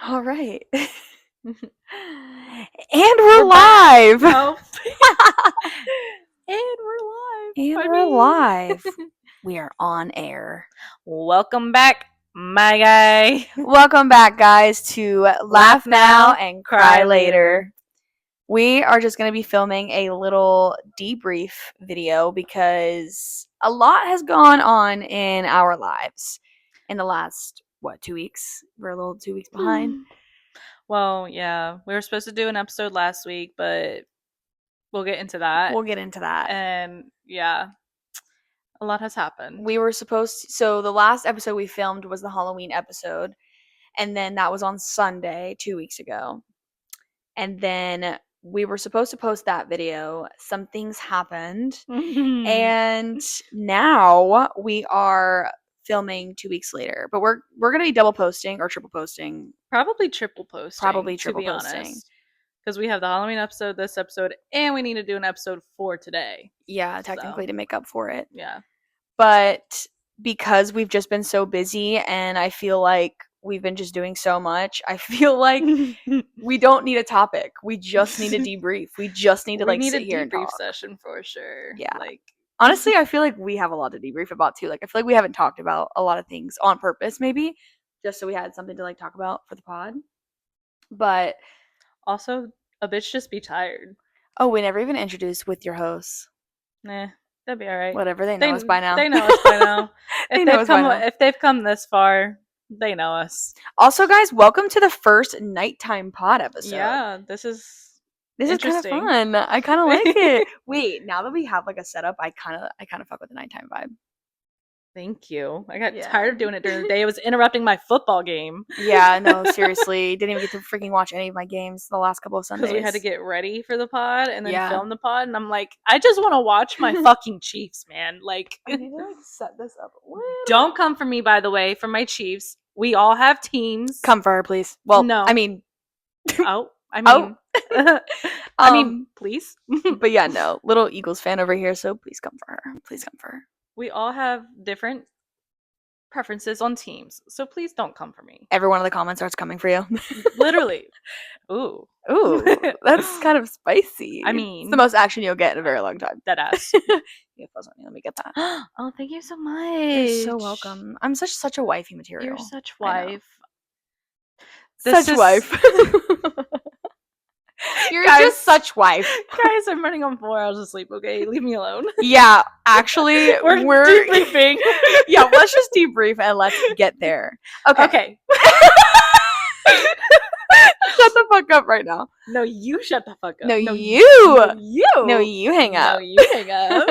All right. And we're live. Oh. And we're live. Live. We are on air. Welcome back, my guy. Welcome back, guys, to Laugh Now and Cry Later. We are just going to be filming a little debrief video because a lot has gone on in our lives in the last, 2 weeks? We're a little 2 weeks behind. Well, yeah. We were supposed to do an episode last week, but we'll get into that. And yeah, a lot has happened. We were supposed to, so the last episode we filmed was the Halloween episode, and then that was on Sunday 2 weeks ago. And then we were supposed to post that video. Some things happened, and now we are filming 2 weeks later. But we're gonna be double posting or triple posting. Probably triple posting. To be honest. Because we have the Halloween episode, this episode, and we need to do an episode for today. Yeah, technically to make up for it. Yeah. But because we've just been so busy and I feel like we've been just doing so much, I feel like we don't need a topic. We just need a debrief. We just need to sit here and talk. We need a debrief session for sure. Yeah. Honestly, I feel like we have a lot to debrief about too. I feel like we haven't talked about a lot of things on purpose, maybe, just so we had something to talk about for the pod. But also, a bitch just be tired. Oh, we never even introduced with your hosts. Nah, that'd be all right. Whatever, they know us by now. They know us by now. If they've come this far, they know us. Also, guys, welcome to the first nighttime pod episode. Yeah, this is kind of fun. I kind of like it. Wait, now that we have a setup, I kind of fuck with the nighttime vibe. Thank you. I got tired of doing it during the day. It was interrupting my football game. Yeah, no, seriously. Didn't even get to freaking watch any of my games the last couple of Sundays. Because we had to get ready for the pod and then film the pod. And I'm like, I just want to watch my fucking Chiefs, man. I need to set this up a little. Don't come for me, by the way, for my Chiefs. We all have teams. Come for her, please. Well, no. I mean... I mean, please. But yeah, no. Little Eagles fan over here, so please come for her. Please come for her. We all have different preferences on teams, so please don't come for me. Every one of the comments starts coming for you. Literally. Ooh, that's kind of spicy. I mean, it's the most action you'll get in a very long time. That ass. Yeah, let me get that. Oh, thank you so much. You're so welcome. I'm such a wifey material. You're such wife. Wife. You're just such wife. Guys, I'm running on 4 hours of sleep, okay? Leave me alone. Yeah, actually, we're debriefing. Yeah, let's just debrief and let's get there. Okay. Shut the fuck up right now. No, you shut the fuck up. No, you hang up. No, you hang up.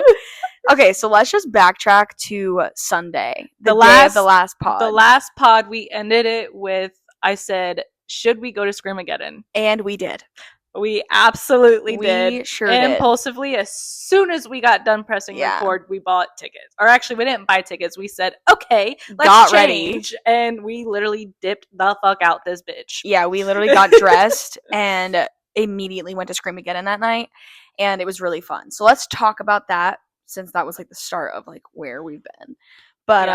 Okay, so let's just backtrack to Sunday. The last pod. The last pod, we ended it with, I said, should we go to Screamageddon? And we did. We absolutely did. We sure did. Impulsively, as soon as we got done pressing record, we bought tickets. Or actually, we didn't buy tickets. We said, okay, let's change. Ready. And we literally dipped the fuck out this bitch. Yeah, we literally got dressed and immediately went to Screamageddon that night. And it was really fun. So let's talk about that, since that was the start of where we've been. But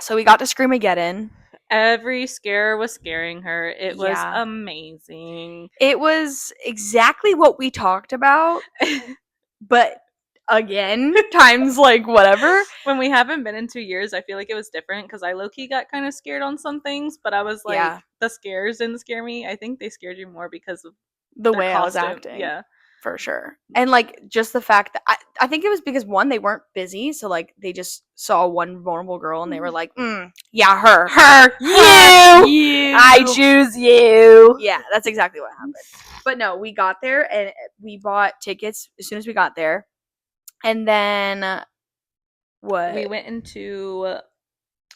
so we got to Screamageddon. Every scare was scaring her. It was amazing. It was exactly what we talked about, but again, times whatever. When we haven't been in 2 years, I feel like it was different because I low-key got kind of scared on some things, but I was the scares didn't scare me. I think they scared you more because of the way I was acting. Yeah. For sure. And just the fact that I think it was because one, they weren't busy, so they just saw one vulnerable girl and they were like, yeah, her, you, I choose you. Yeah, that's exactly what happened. But no, we got there and we bought tickets as soon as we got there. And then what? We went into,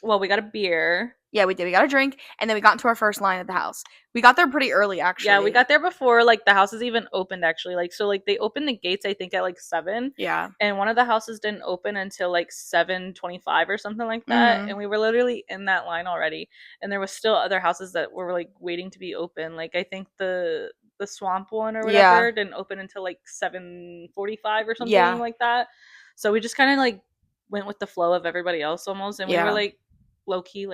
we got a beer. Yeah, we did. We got a drink, and then we got into our first line at the house. We got there pretty early, actually. Yeah, we got there before, the houses even opened, actually. They opened the gates, I think, at, 7. Yeah. And one of the houses didn't open until, 7:25 or something like that. Mm-hmm. And we were literally in that line already. And there was still other houses that were, waiting to be open. I think the swamp one or whatever didn't open until, 7:45 or something like that. So we just kind of, went with the flow of everybody else almost. And we were, low-key,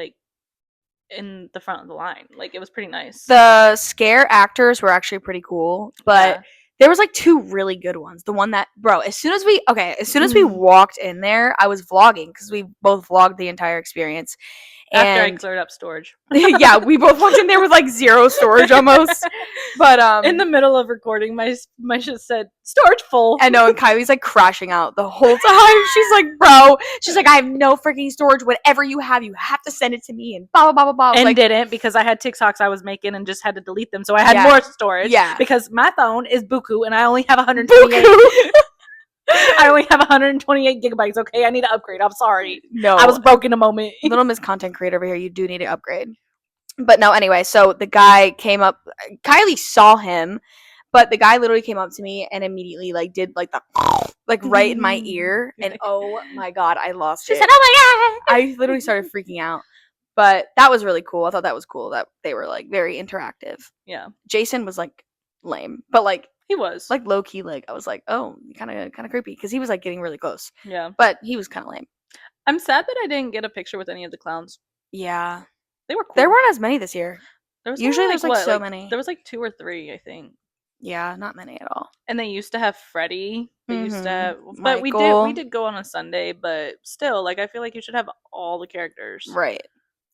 in the front of the line. Like, it was pretty nice. The scare actors were actually pretty cool, but there was like 2 really good ones. The one that, bro, as soon as we walked in there, I was vlogging because we both vlogged the entire experience. After I cleared up storage. Yeah, we both walked in there with like 0 storage almost. But in the middle of recording, my shit said storage full. I know, and Kylie's like crashing out the whole time. She's like, bro, she's like, I have no freaking storage. Whatever you have to send it to me, and blah blah blah blah blah. And like, didn't, because I had TikToks I was making and just had to delete them, so I had more storage. Yeah, because my phone is buku and I only have 128. I only have 128 gigabytes, okay? I need to upgrade. I'm sorry. No. I was broke in a moment. Little Miss Content Creator over here, you do need to upgrade. But no, anyway, so the guy came up. Kyleigh saw him, but the guy literally came up to me and immediately like did like the like right in my ear. And oh my god, I lost it. She said, oh my god! I literally started freaking out. But that was really cool. I thought that was cool that they were like very interactive. Yeah. Jason was like lame, but like he was like low key. Like I was like, oh, kind of creepy because he was like getting really close. Yeah, but he was kind of lame. I'm sad that I didn't get a picture with any of the clowns. Yeah, they were cool. There weren't as many this year. There was usually there's like so many. There was like 2 or 3, I think. Yeah, not many at all. And they used to have Freddy. They used to have, but Michael. we did go on a Sunday, but still, like, I feel like you should have all the characters. Right.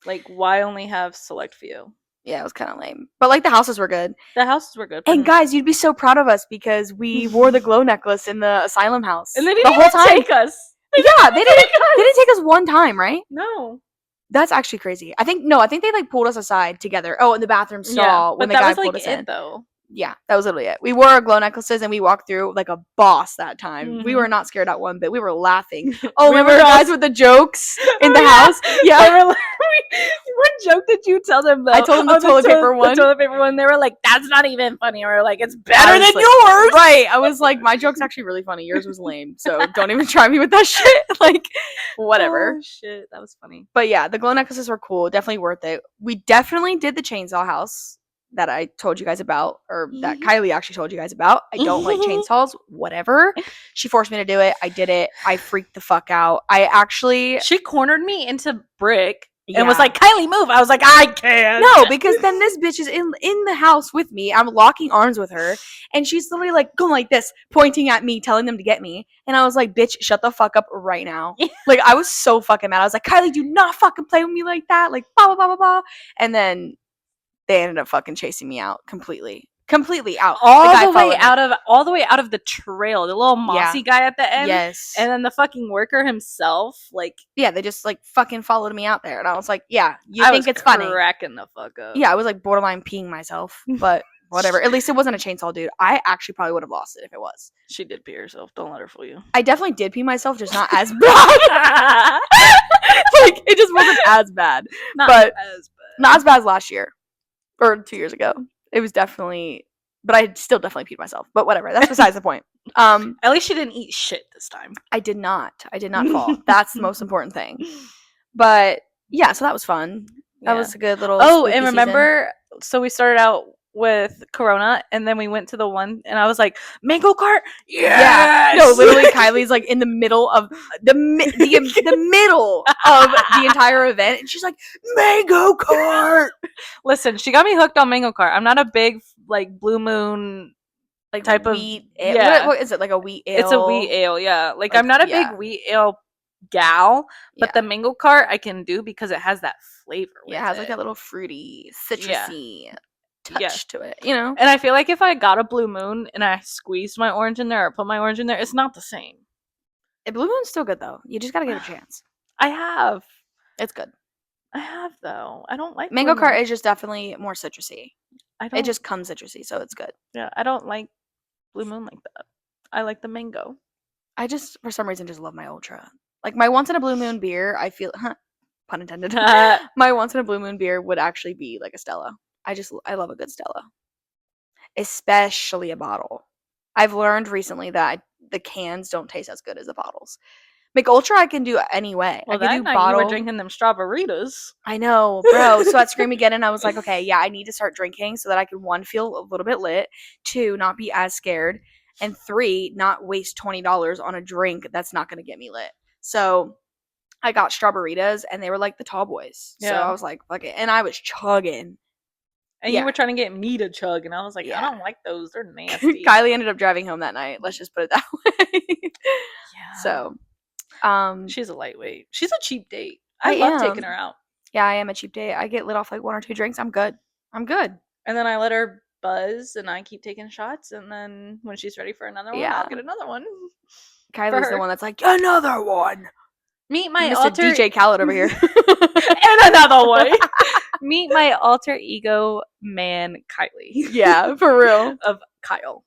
Like, why only have select few? Yeah, it was kind of lame. But, like, the houses were good. The houses were good. And, guys, you'd be so proud of us because we wore the glow necklace in the asylum house. And they didn't the whole time. Take us. They didn't take us one time, right? No. That's actually crazy. I think they, like, pulled us aside together. Oh, in the bathroom stall when the guy pulled us in. Though. Yeah, that was literally it. We wore our glow necklaces and we walked through like a boss that time. Mm-hmm. We were not scared at one bit. We were laughing. Oh, remember the guys with the jokes in the house? Yeah. What joke did you tell them, though? I told them the toilet paper one. The toilet paper one. They were like, that's not even funny. Or like, it's better than yours. Right. I was like, my joke's actually really funny. Yours was lame. So don't even try me with that shit. Like, whatever. Oh, shit. That was funny. But yeah, the glow necklaces were cool. Definitely worth it. We definitely did the chainsaw house that I told you guys about, or that Kyleigh actually told you guys about. I don't like chainsaws. Whatever. She forced me to do it. I did it. I freaked the fuck out. She cornered me into brick. Yeah. And was like, Kyleigh, move. I was like, I can't. No, because then this bitch is in the house with me. I'm locking arms with her. And she's literally like going like this, pointing at me, telling them to get me. And I was like, bitch, shut the fuck up right now. Like, I was so fucking mad. I was like, Kyleigh, do not fucking play with me like that. Like, blah, blah, blah, blah, blah. And then they ended up fucking chasing me out completely out. All the way out of the trail. The little mossy guy at the end. Yes. And then the fucking worker himself, like, yeah, they just like fucking followed me out there, and I was like, yeah, you think it's funny? Cracking the fuck up. Yeah, I was like borderline peeing myself, but whatever. At least it wasn't a chainsaw dude. I actually probably would have lost it if it was. She did pee herself. Don't let her fool you. I definitely did pee myself, just not as bad. Like, it just wasn't as bad. Not as bad as last year. Or 2 years ago. It was definitely, but I still definitely peed myself. But whatever, that's besides the point. At least she didn't eat shit this time. I did not fall. That's the most important thing. But yeah, so that was fun. That was a good little. Oh, and remember, so we started out with Corona, and then we went to the one, and I was like, mango cart, yes! Yeah, no, literally, Kylie's like in the middle of the middle of the entire event, and she's like, mango cart. Listen, she got me hooked on mango cart. I'm not a big like Blue Moon like type wheat of yeah. What is it, like a wheat ale? It's a wheat ale, yeah. Like I'm not a big wheat ale gal, but the mango cart I can do because it has that flavor. Yeah, it has like a little fruity, citrusy touch to it, you know. And I feel like if I got a Blue Moon and I squeezed my orange in there or put my orange in there, it's not the same. Blue Moon's still good though. You just gotta give it a chance. I have. It's good. I have though. I don't like mango cart is just definitely more citrusy. It just comes citrusy, so it's good. Yeah, I don't like Blue Moon like that. I like the mango. I just for some reason just love my Ultra. Like my once in a Blue Moon beer, I feel pun intended. My once in a Blue Moon beer would actually be like a Stella. I love a good Stella. Especially a bottle. I've learned recently that the cans don't taste as good as the bottles. Make Ultra I can do any way. Well, I can do bottle. You were drinking them strawberries. I know, bro. So at Scream Again, and I was like, okay, yeah, I need to start drinking so that I can 1, feel a little bit lit, 2, not be as scared, and 3, not waste $20 on a drink that's not going to get me lit. So I got strawberritas, and they were like the tall boys. Yeah. So I was like, fuck it. And I was chugging. And you were trying to get me to chug, and I was like, I don't like those. They're nasty. Kyleigh ended up driving home that night. Let's just put it that way. So, she's a lightweight. She's a cheap date. I love taking her out. Yeah, I am a cheap date. I get lit off like 1 or 2 drinks. I'm good. And then I let her buzz, and I keep taking shots, and then when she's ready for another one, I'll get another one. Kylie's the one that's like, another one. Meet my Mr. DJ Khaled over here. And another one. Meet my alter ego man, Kyleigh. Yeah, for real. Of Kyle.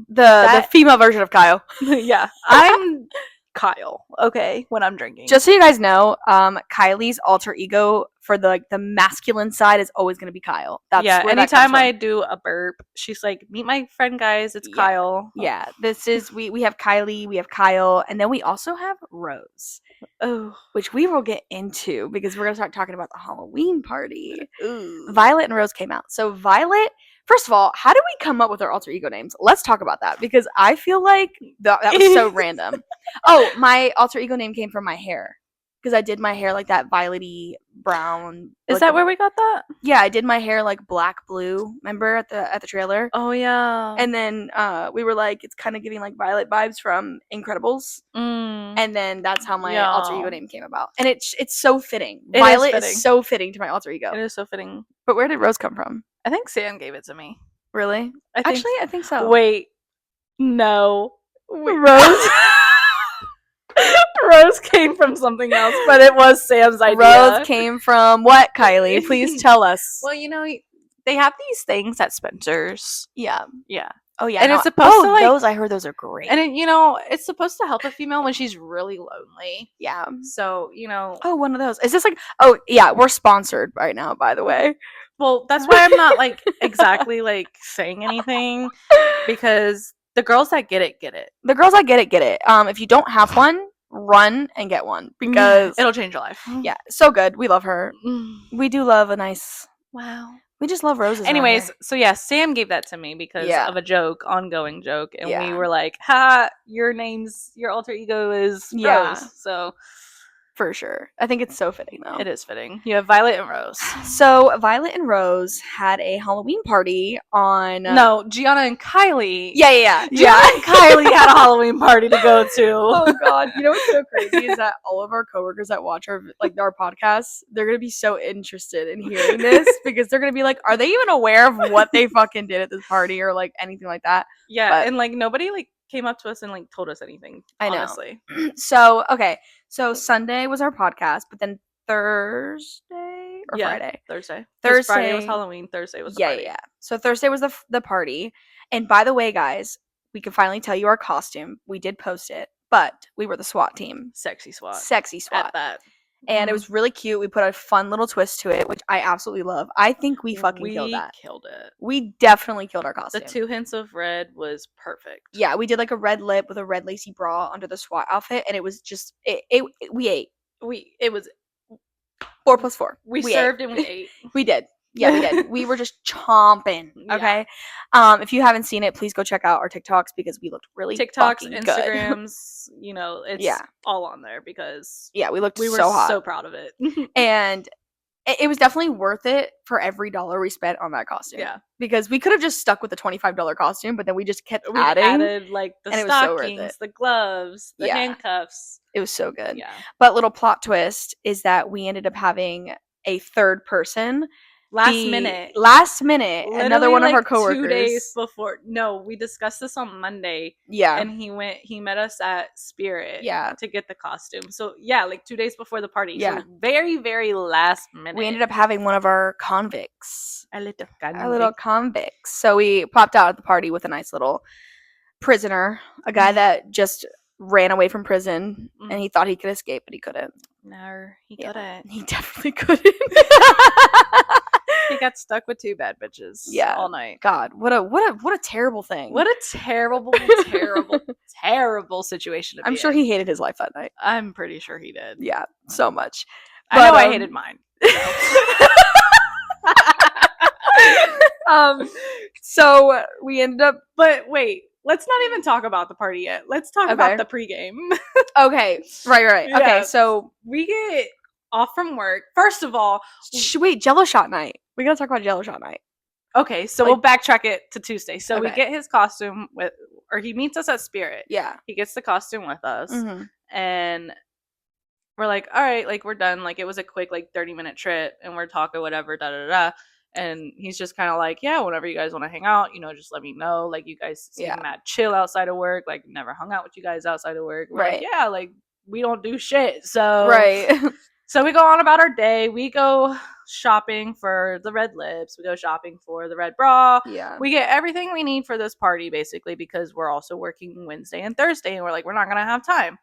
The female version of Kyle. Yeah. I'm Kyle, okay, when I'm drinking. Just so you guys know, Kylie's alter ego for the masculine side is always going to be Kyle. That's where anytime I do a burp, she's like, meet my friend, guys, it's Kyle. Yeah, this is, we have Kyleigh, we have Kyle, and then we also have Rose. Oh, which we will get into because we're going to start talking about the Halloween party. Ooh. Violet and Rose came out. So Violet, first of all, how did we come up with our alter ego names? Let's talk about that because I feel like that was so random. Oh, my alter ego name came from my hair because I did my hair like that violet-y brown. Is that where we got that? Yeah, I did my hair like black blue. Remember at the trailer? Oh yeah. And then we were like, it's kind of giving like Violet vibes from Incredibles. And then that's how my alter ego name came about. And it's so fitting. Violet is so fitting to my alter ego. It is so fitting. But where did Rose come from? I think Sam gave it to me. Really? I think so. Wait. No. Rose. Rose came from something else, but it was Sam's idea. Rose came from what, Kyleigh? Please tell us. Well, they have these things at Spencer's. Yeah. Yeah. Oh, yeah. And it's supposed to, like... those, I heard those are great. And, it's supposed to help a female when she's really lonely. Yeah. So, Oh, one of those. Is this like... Oh, yeah. We're sponsored right now, by the way. Well, that's why I'm not, like, exactly, like, saying anything. Because the girls that get it, get it. The girls that get it, get it. If you don't have one, run and get one. Because... it'll change your life. Yeah. So good. We love her. We do love a nice... Wow. We just love roses. Anyways, so yeah, Sam gave that to me because of a joke, ongoing joke. And we were like, your alter ego is Rose. So, for sure. I think it's so fitting, though. It is fitting. You have Violet and Rose. So, Violet and Rose had a Halloween party on... No, Gianna and Kyleigh. Yeah. Gianna and Kyleigh had a Halloween party to go to. Oh, God. You know what's so crazy is that all of our coworkers that watch our podcasts, they're going to be so interested in hearing this because they're going to be like, are they even aware of what they fucking did at this party or, like, anything like that? Yeah, and, like, nobody, like, came up to us and, like, told us anything, honestly. So, okay. So, Sunday was our podcast, but then Thursday or Friday? Thursday. Friday was Halloween. Thursday was the party. Yeah. So, Thursday was the party. And by the way, guys, we can finally tell you our costume. We did post it, but we were the SWAT team. Sexy SWAT. At that. And it was really cute. We put a fun little twist to it, which I absolutely love. I think we fucking killed that. We killed it. We definitely killed our costume. The 2 hints of red was perfect. Yeah, we did like a red lip with a red lacy bra under the SWAT outfit, and it was just we ate. It was 4 plus 4. We served and we ate. We did. Yeah, we did. We were just chomping. Okay. If you haven't seen it, please go check out our TikToks because we looked really TikToks, fucking Instagrams, it's all on there because we were so hot. So proud of it. And it was definitely worth it for every dollar we spent on that costume. Yeah. Because we could have just stuck with the $25 costume, but then we just kept we adding. Added like the stockings, the gloves, the handcuffs. It was so good. Yeah. But little plot twist is that we ended up having a third person. Last minute, literally another one of our like coworkers. 2 days before. No, we discussed this on Monday. Yeah. And he met us at Spirit. Yeah. To get the costume. So yeah, like 2 days before the party. Yeah. So very, very last minute. We ended up having one of our convicts. A little convict. So we popped out at the party with a nice little prisoner, a guy that just ran away from prison and he thought he could escape, but he couldn't. No, he couldn't. He definitely couldn't. He got stuck with 2 bad bitches all night. God, what a terrible thing. What a terrible, terrible, terrible situation to be I'm sure he hated his life that night. I'm pretty sure he did. Yeah, so much. But, I know I hated mine. So we ended up. But wait, let's not even talk about the party yet. Let's talk about the pregame. Okay. Right. Yeah. Okay, so we get off from work. First of all, wait, Jello shot night. We gotta talk about Jello shot night. Okay, so we'll backtrack it to Tuesday. So we get his costume or he meets us at Spirit. Yeah. He gets the costume with us. Mm-hmm. And we're like, all right, like, we're done. Like, it was a quick, like, 30-minute trip. And we're talking whatever, da-da-da. And he's just kind of like, yeah, whenever you guys want to hang out, just let me know. Like, you guys seem mad chill outside of work. Like, never hung out with you guys outside of work. We're like, yeah, like, we don't do shit. So, so we go on about our day. We go shopping for the red lips. We go shopping for the red bra. Yeah. We get everything we need for this party, basically, because we're also working Wednesday and Thursday. And we're like, we're not going to have time.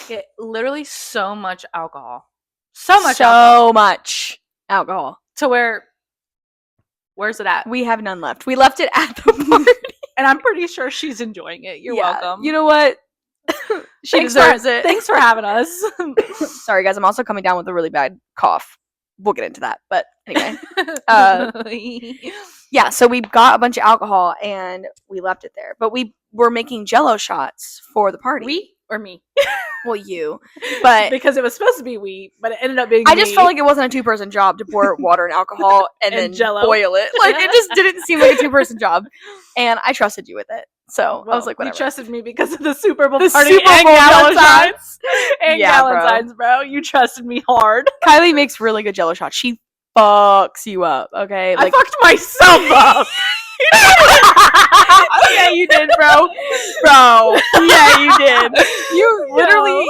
Get literally so much alcohol. So much alcohol. To where's it at? We have none left. We left it at the party. And I'm pretty sure she's enjoying it. You're welcome. You know what? She deserves it. Thanks for having us. Sorry, guys. I'm also coming down with a really bad cough. We'll get into that. But anyway. Yeah, so we got a bunch of alcohol and we left it there. But we were making Jello shots for the party. We or me? Well, you. But because it was supposed to be we, but it ended up being I just felt like it wasn't a 2-person job to pour water and alcohol and then Jello. Boil it. Like, it just didn't seem like a 2-person job. And I trusted you with it. So I was like, whatever. You trusted me because of the Super Bowl party Super and Bowl Jello shots. And Galentine's, bro. You trusted me hard. Kyleigh makes really good Jello shots. She fucks you up, okay? Like, I fucked myself up. Yeah, you did, bro. Yeah, you did. You literally,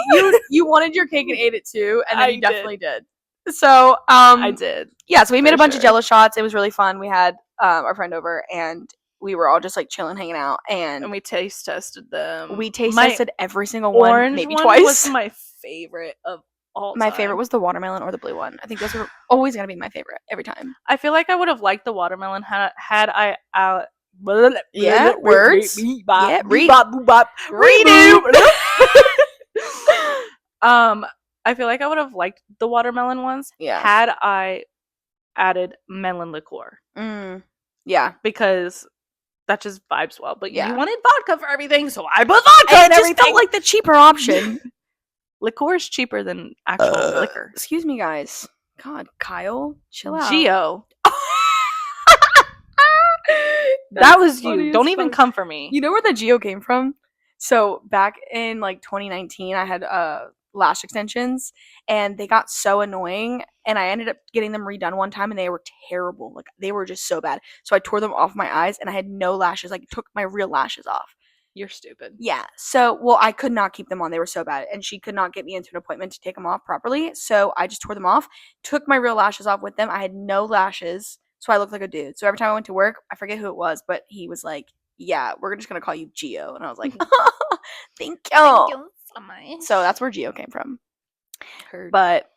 you wanted your cake and ate it too, and then you definitely did. So, I did. Yeah, so we made a bunch of Jello shots. It was really fun. We had our friend over, and we were all just like chilling, hanging out, and we taste tested them. We tested every single one, maybe twice. Was my favorite of all time. My favorite was the watermelon or the blue one. I think those were always gonna be my favorite every time. I feel like I would have liked the watermelon had I words. Yeah, redo. I feel like I would have liked the watermelon ones. Yeah. Had I added melon liqueur. Yeah, because that just vibes well. But you wanted vodka for everything, so I put vodka in everything. It just felt like the cheaper option. Liqueur is cheaper than actual liquor. Excuse me, guys. God, Kyle, chill out. Gio. That was you. Don't even come for me. You know where the Gio came from? So back in like 2019, I had lash extensions, and they got so annoying, and I ended up getting them redone one time, and they were terrible. Like, they were just so bad. So I tore them off my eyes, and I had no lashes. Like, took my real lashes off. You're stupid. Yeah. So, well, I could not keep them on. They were so bad. And she could not get me into an appointment to take them off properly. So I just tore them off, took my real lashes off with them. I had no lashes. So I looked like a dude. So every time I went to work, I forget who it was, but he was like, yeah, we're just going to call you Gio. And I was like, thank you. Thank you so much. So that's where Gio came from. Heard. But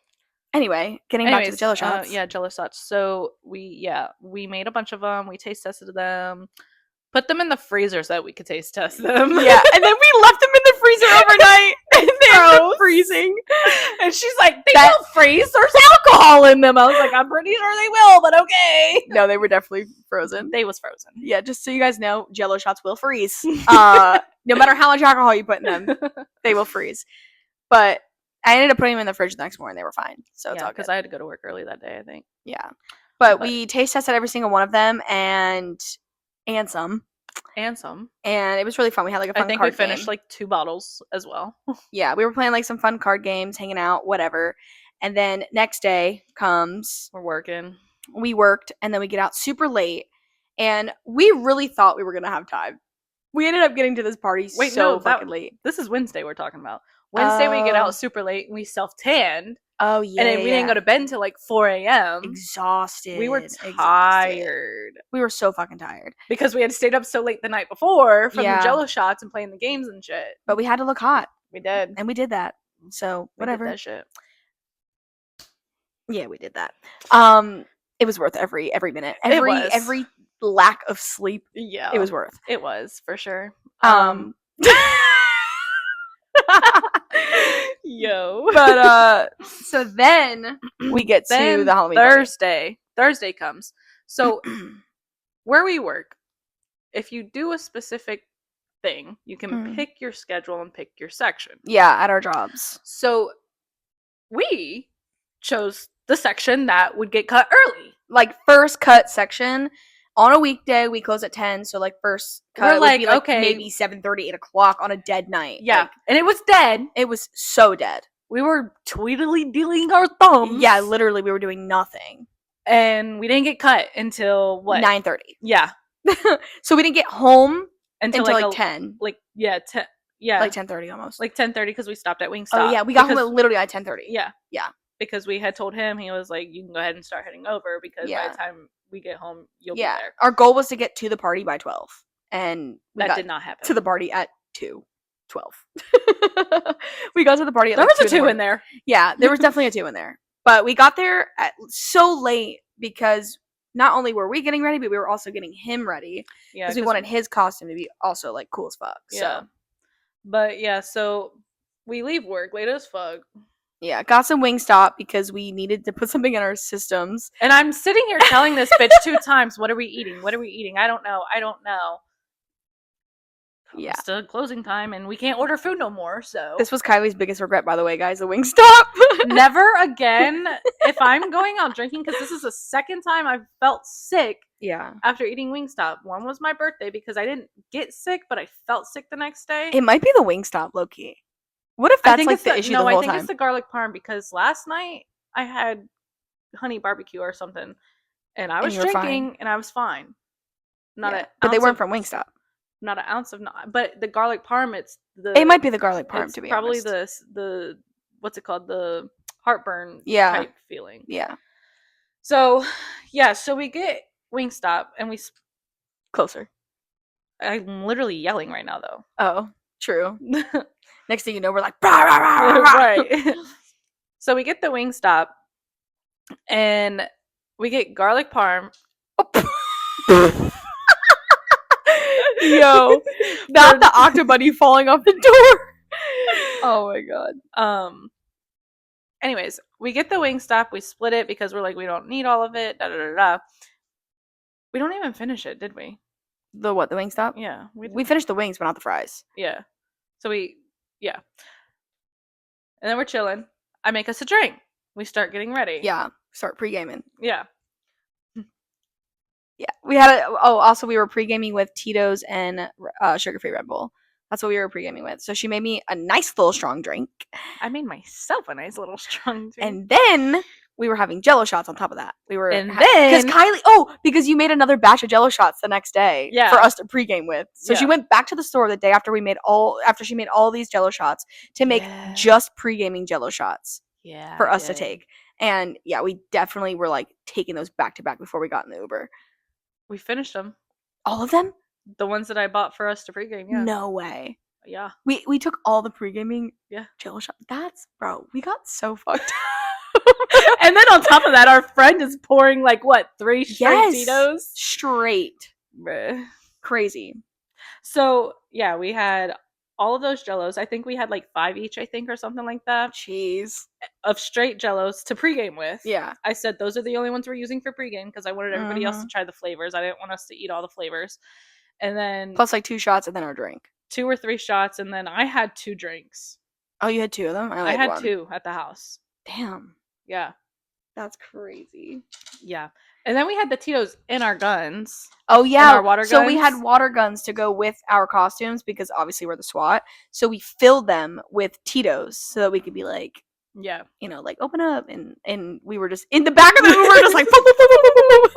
anyway, back to the Jello shots. Jello shots. So we made a bunch of them. We taste tested them. Put them in the freezer so that we could taste test them. Yeah, and then we left them in the freezer overnight, and they ended up freezing. And she's like, they don't freeze. There's alcohol in them. I was like, I'm pretty sure they will, but okay. No, they were definitely frozen. They was frozen. Yeah, just so you guys know, Jello shots will freeze. No matter how much alcohol you put in them, they will freeze. But I ended up putting them in the fridge the next morning. They were fine. So it's all good. Because I had to go to work early that day, I think. Yeah. But we taste tested every single one of them, and some. And it was really fun. We had like a fun card game. I think we finished like 2 bottles as well. Yeah, we were playing like some fun card games, hanging out, whatever. And then next day comes. We're working. We worked, and then we get out super late. And we really thought we were going to have time. We ended up getting to this party fucking late. This is Wednesday we're talking about. Wednesday we get out super late, and we self-tanned. Oh, yeah. And then we didn't go to bed until like 4 a.m. Exhausted. We were tired. We were so fucking tired. Because we had stayed up so late the night before from the Jello shots and playing the games and shit. But we had to look hot. We did. And we did that. So, whatever. We did that shit. Yeah, we did that. It was worth every minute. Every lack of sleep. Yeah. It was worth. It was, for sure. Yo. But so then we get to the Halloween Thursday. Thursday comes. So where we work, if you do a specific thing, you can pick your schedule and pick your section. Yeah, at our jobs. So we chose the section that would get cut early. Like, first cut section. On a weekday, we close at 10, so, like, first cut would be, like, okay, maybe 7:30, 8 o'clock on a dead night. Yeah, like, and it was dead. It was so dead. We were tweedily dealing our thumbs. Yeah, literally, we were doing nothing. And we didn't get cut until, what? 9:30. Yeah. So we didn't get home until like 10. Like, yeah, 10. Yeah. Like 10:30 almost. Like 10:30 because we stopped at Wingstop. Oh, yeah, we got home literally at 10:30. Yeah. Yeah. Because we had told him, he was like, you can go ahead and start heading over because by the time we get home, you'll be there. Our goal was to get to the party by 12. And that did not happen. To the party at 2:12. We got to the party at there was a 2 in there. Yeah, there was definitely a 2 in there. But we got there so late because not only were we getting ready, but we were also getting him ready. Yeah. Because we wanted his costume to be also, like, cool as fuck. Yeah. So. But, yeah, so we leave work late as fuck. Yeah, got some Wingstop because we needed to put something in our systems. And I'm sitting here telling this bitch 2 times, what are we eating? What are we eating? I don't know. Yeah. It's still closing time, and we can't order food no more, so. This was Kylie's biggest regret, by the way, guys, the Wingstop. Never again, if I'm going out drinking, because this is the second time I've felt sick after eating Wingstop. One was my birthday, because I didn't get sick, but I felt sick the next day. It might be the Wingstop, low-key. What if that's, like, the issue the whole time? No, I think it's the garlic parm, because last night I had honey barbecue or something, and I was drinking, and I was fine. But they weren't from Wingstop. Not an ounce of but the garlic parm, it might be the garlic parm, to be probably honest. the what's it called, the heartburn type feeling. Yeah. So so we get Wingstop and we closer. I'm literally yelling right now though. Oh, true. Next thing you know, we're like rah, rah, rah, rah. Right. So we get the Wingstop and we get garlic parm. Yo, not the Octobunny falling off the door. Oh my god. Anyways, we get the Wingstop, we split it because we're like, we don't need all of it. Da da da da. We don't even finish it, did we? The what? The Wingstop? Yeah, we finished the wings, but not the fries. Yeah. So and then we're chilling. I make us a drink. We start getting ready. Yeah. Start pre-gaming. Yeah. Yeah, we had also we were pre-gaming with Tito's and sugar-free Red Bull. That's what we were pre-gaming with. So she made me a nice little strong drink. I made myself a nice little strong drink. And then we were having Jello shots on top of that. Because Kylie, because you made another batch of Jello shots the next day for us to pre-game with. So she went back to the store the day after she made all these Jello shots to make just pre-gaming Jello shots. Yeah. For us to take. And we definitely were like taking those back to back before we got in the Uber. We finished them. All of them? The ones that I bought for us to pregame, yeah. No way. Yeah. We took all the pregaming Jello shots. We got so fucked up. And then on top of that, our friend is pouring 3 straight Tito's? Straight. Bruh. Crazy. So, we had all of those Jellos. I think we had 5 each, or something like that. Jeez. Of straight Jellos to pregame with. Yeah. I said those are the only ones we're using for pregame because I wanted everybody else to try the flavors. I didn't want us to eat all the flavors. And then plus 2 shots and then our drink. 2 or 3 shots and then I had 2 drinks. Oh, you had 2 of them? I had 2 at the house. Damn. Yeah. That's crazy. Yeah. And then we had the Tito's in our guns. Oh, yeah. Our water guns. So we had water guns to go with our costumes because obviously we're the SWAT. So we filled them with Tito's so that we could be open up. And we were just in the back of the Uber, just boom, boom, boom, boom, boom, boom.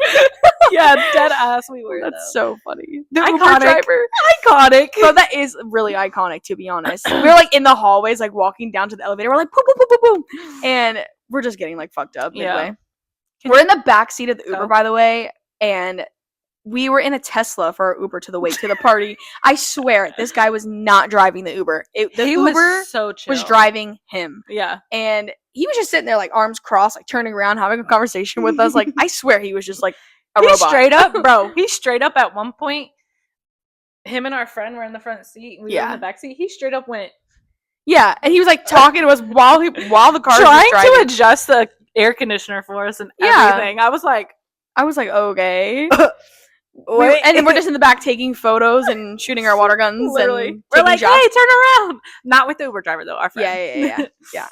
Yeah, dead ass we were. That's so funny. The Uber driver. Iconic. So that is really iconic, to be honest. We were in the hallways, walking down to the elevator. We're boom, boom, boom, boom, boom. And we're just getting fucked up midway. Yeah. We're in the back seat of the Uber, by the way, and we were in a Tesla for our Uber to the way to the party. I swear, this guy was not driving the Uber. The Uber was so chill. Was driving him. Yeah. And he was just sitting there, arms crossed, turning around, having a conversation with us. I swear he was just a robot. He straight up at one point, him and our friend were in the front seat, and we were in the back seat. He straight up went. Yeah, and he was talking to us while the car was trying to adjust the air conditioner for us and everything. I was like, okay. And then we're just in the back taking photos and shooting our water guns. Literally. And we're like, shots. Hey, turn around. Not with the Uber driver, though. Our friend. Yeah.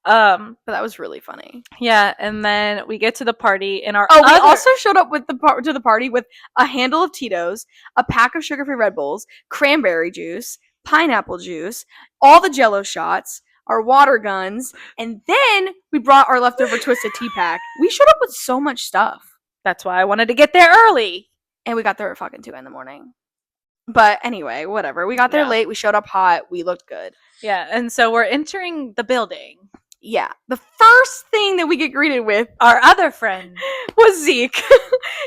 But that was really funny. Yeah, and then we get to the party, and we also showed up with to the party with a handle of Tito's, a pack of sugar-free Red Bulls, cranberry juice, pineapple juice, all the Jello shots, our water guns, and then we brought our leftover Twisted Tea pack. We showed up with so much stuff. That's why I wanted to get there early. And we got there at fucking 2 a.m. But anyway, whatever. We got there late. We showed up hot. We looked good. Yeah, and so we're entering the building. Yeah. The first thing that we get greeted with, our other friend, was Zeke.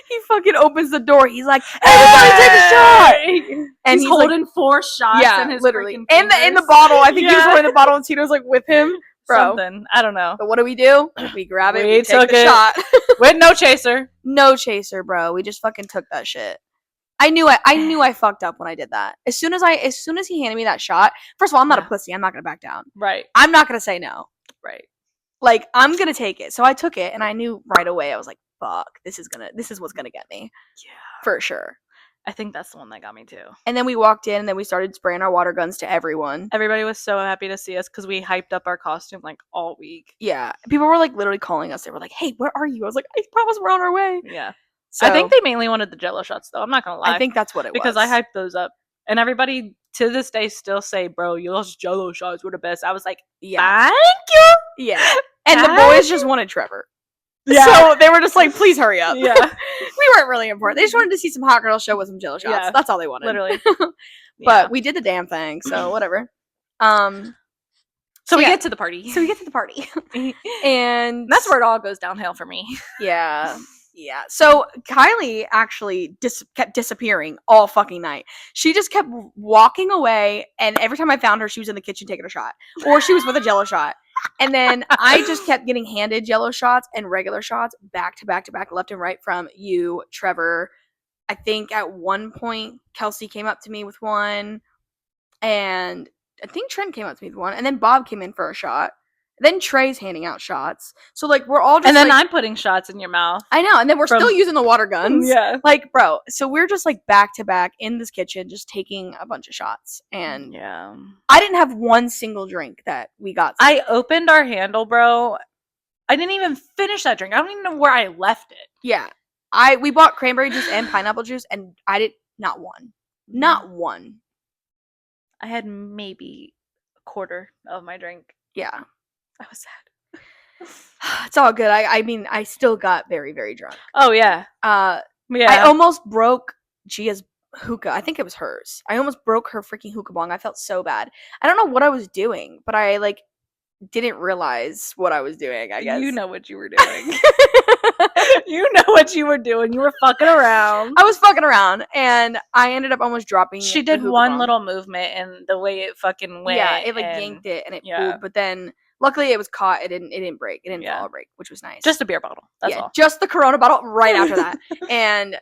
He fucking opens the door. He's like, everybody take a shot! And he's holding like, 4 shots in his literally. And in the bottle. I think he was holding the bottle and Tito's like with him. Bro. Something. I don't know. But what do? We grab it, we take the shot. With no chaser. No chaser, bro. We just fucking took that shit. I knew I fucked up when I did that. As soon as he handed me that shot, first of all, I'm not a pussy. I'm not gonna back down. Right. I'm not gonna say no. Right. Like, I'm gonna take it. So I took it, and I knew right away. I was like, fuck, this is what's gonna get me. Yeah. For sure. I think that's the one that got me too. And then we walked in, and then we started spraying our water guns to everyone. Everybody was so happy to see us because we hyped up our costume like all week. Yeah. People were like literally calling us. They were like, hey, where are you? I was like, I promise we're on our way. Yeah. So, I think they mainly wanted the Jello shots, though. I'm not gonna lie. I think that's what it was. Because I hyped those up. And everybody to this day still say, bro, those Jello shots were the best. I was like, thank you. Yeah. And the boys just wanted Trevor. Yeah. So they were just like, please hurry up. Yeah. We weren't really important. They just wanted to see some hot girl show with some Jello shots. Yeah. That's all they wanted. Literally. But we did the damn thing, so whatever. So we get to the party. And that's where it all goes downhill for me. Yeah. Yeah. So Kyleigh actually kept disappearing all fucking night. She just kept walking away, and every time I found her, she was in the kitchen taking a shot, or she was with a Jello shot. And then I just kept getting handed Jello shots and regular shots back to back to back, left and right from you, Trevor. I think at one point Kelsey came up to me with one, and I think Trent came up to me with one, and then Bob came in for a shot. Then Trey's handing out shots. So, like, we're all just, and then like, I'm putting shots in your mouth. I know. And then we're still using the water guns. Yeah. Like, bro. So we're just, like, back to back in this kitchen just taking a bunch of shots. And yeah. I didn't have one single drink that we got. I opened our handle, bro. I didn't even finish that drink. I don't even know where I left it. Yeah. We bought cranberry juice and pineapple juice, and I did not one. Not one. I had maybe a quarter of my drink. Yeah. I was sad. It's all good. I mean, I still got very, very drunk. Oh, yeah. Yeah. I almost broke Gia's hookah. I think it was hers. I almost broke her freaking hookah bong. I felt so bad. I don't know what I was doing, but I, like, didn't realize what I was doing, I guess. You know what you were doing. You know what you were doing. You were fucking around. I was fucking around, and I ended up almost dropping. She did one little movement, and the way it fucking went. Yeah, it, like, yanked it, and it pulled, but then... Luckily, it was caught. It didn't break. It didn't fall or break, which was nice. Just a beer bottle. That's all. Just the Corona bottle right after that. And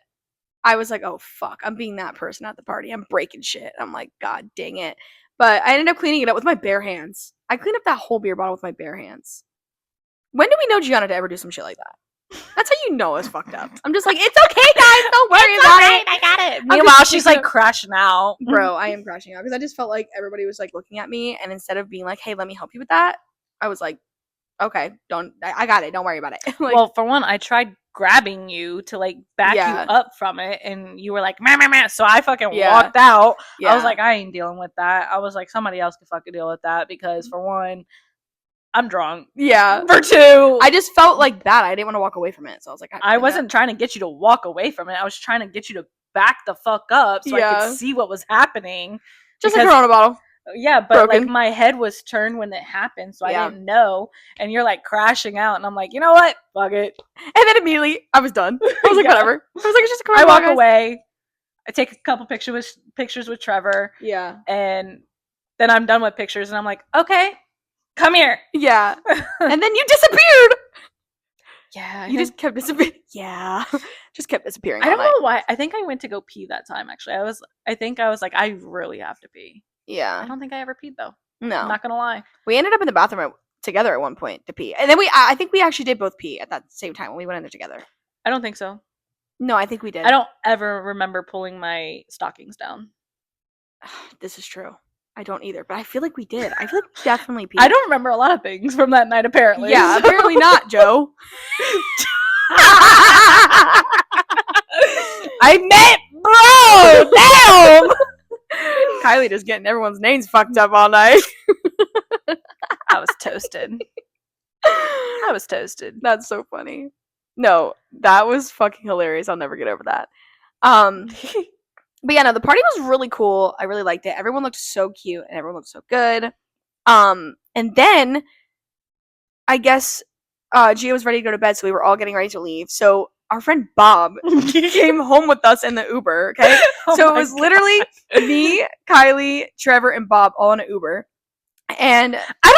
I was like, oh, fuck. I'm being that person at the party. I'm breaking shit. I'm like, God dang it. But I ended up cleaning it up with my bare hands. I cleaned up that whole beer bottle with my bare hands. When did we know Gianna to ever do some shit like that? That's how you know it's fucked up. I'm just like, it's okay, guys. Don't worry about it. I got it. Meanwhile, she's like crashing out. Bro, I am crashing out. Because I just felt like everybody was like looking at me. And instead of being like, hey, let me help you with that, I was like, okay, I got it. Don't worry about it. Like, well, for one, I tried grabbing you to like back you up from it, and you were like, meh. So I fucking walked out. Yeah. I was like, I ain't dealing with that. I was like, somebody else can fucking deal with that because for one, I'm drunk. Yeah. For two, I just felt like that. I didn't want to walk away from it. So I was like, I wasn't trying to get you to walk away from it. I was trying to get you to back the fuck up so I could see what was happening. Just a Corona bottle. Yeah, but broken. Like my head was turned when it happened, so I didn't know. And you're like crashing out, and I'm like, you know what? Fuck it. And then immediately I was done. I was like, whatever. I was like, it's just a Corona bottle. I walk away. I take a couple pictures with Trevor. Yeah. And then I'm done with pictures, and I'm like, okay, come here. Yeah. And then you disappeared. Yeah. You just kept disappearing. Yeah. Just kept disappearing. I don't know why. I think I went to go pee that time, actually. I think I was like, I really have to pee. Yeah. I don't think I ever peed, though. No. I'm not going to lie. We ended up in the bathroom together at one point to pee. And then I think we actually did both pee at that same time when we went in there together. I don't think so. No, I think we did. I don't ever remember pulling my stockings down. This is true. I don't either, but I feel like we did. I feel like we definitely peed. I don't remember a lot of things from that night, apparently. Yeah, so. Apparently not, Joe. I meant, bro, damn! Kyleigh just getting everyone's names fucked up all night. I was toasted. I was toasted. That's so funny. No, that was fucking hilarious. I'll never get over that. But yeah, no, the party was really cool. I really liked it. Everyone looked so cute and everyone looked so good. And then I guess Gia was ready to go to bed, so we were all getting ready to leave. So our friend Bob came home with us in the Uber, okay? So it was literally me, Kyleigh, Trevor, and Bob all in an Uber. And I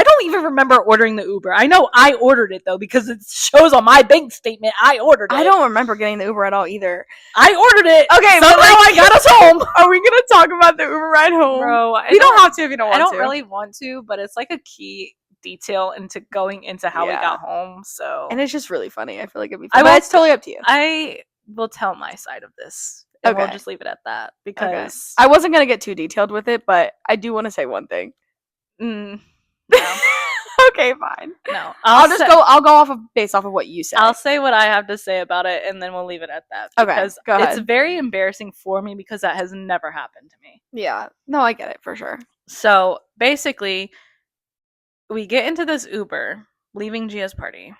don't even remember ordering the Uber. I know I ordered it though because it shows on my bank statement I ordered it. I don't remember getting the Uber at all either. I ordered it. Okay, somehow I got us home. Are we gonna talk about the Uber ride home? Bro, you don't have to if you don't want to. I don't really want to, but it's like a key detail into going into how we got home. So, and it's just really funny. I feel like it'd be fun. But it's totally up to you. I will tell my side of this. And we'll just leave it at that because I wasn't gonna get too detailed with it, but I do want to say one thing. No. Okay, fine. No, I'll go based off of what you said. I'll say what I have to say about it, and then we'll leave it at that. Because go ahead. It's very embarrassing for me because that has never happened to me. Yeah, no, I get it for sure. So basically, we get into this Uber, leaving Gia's party.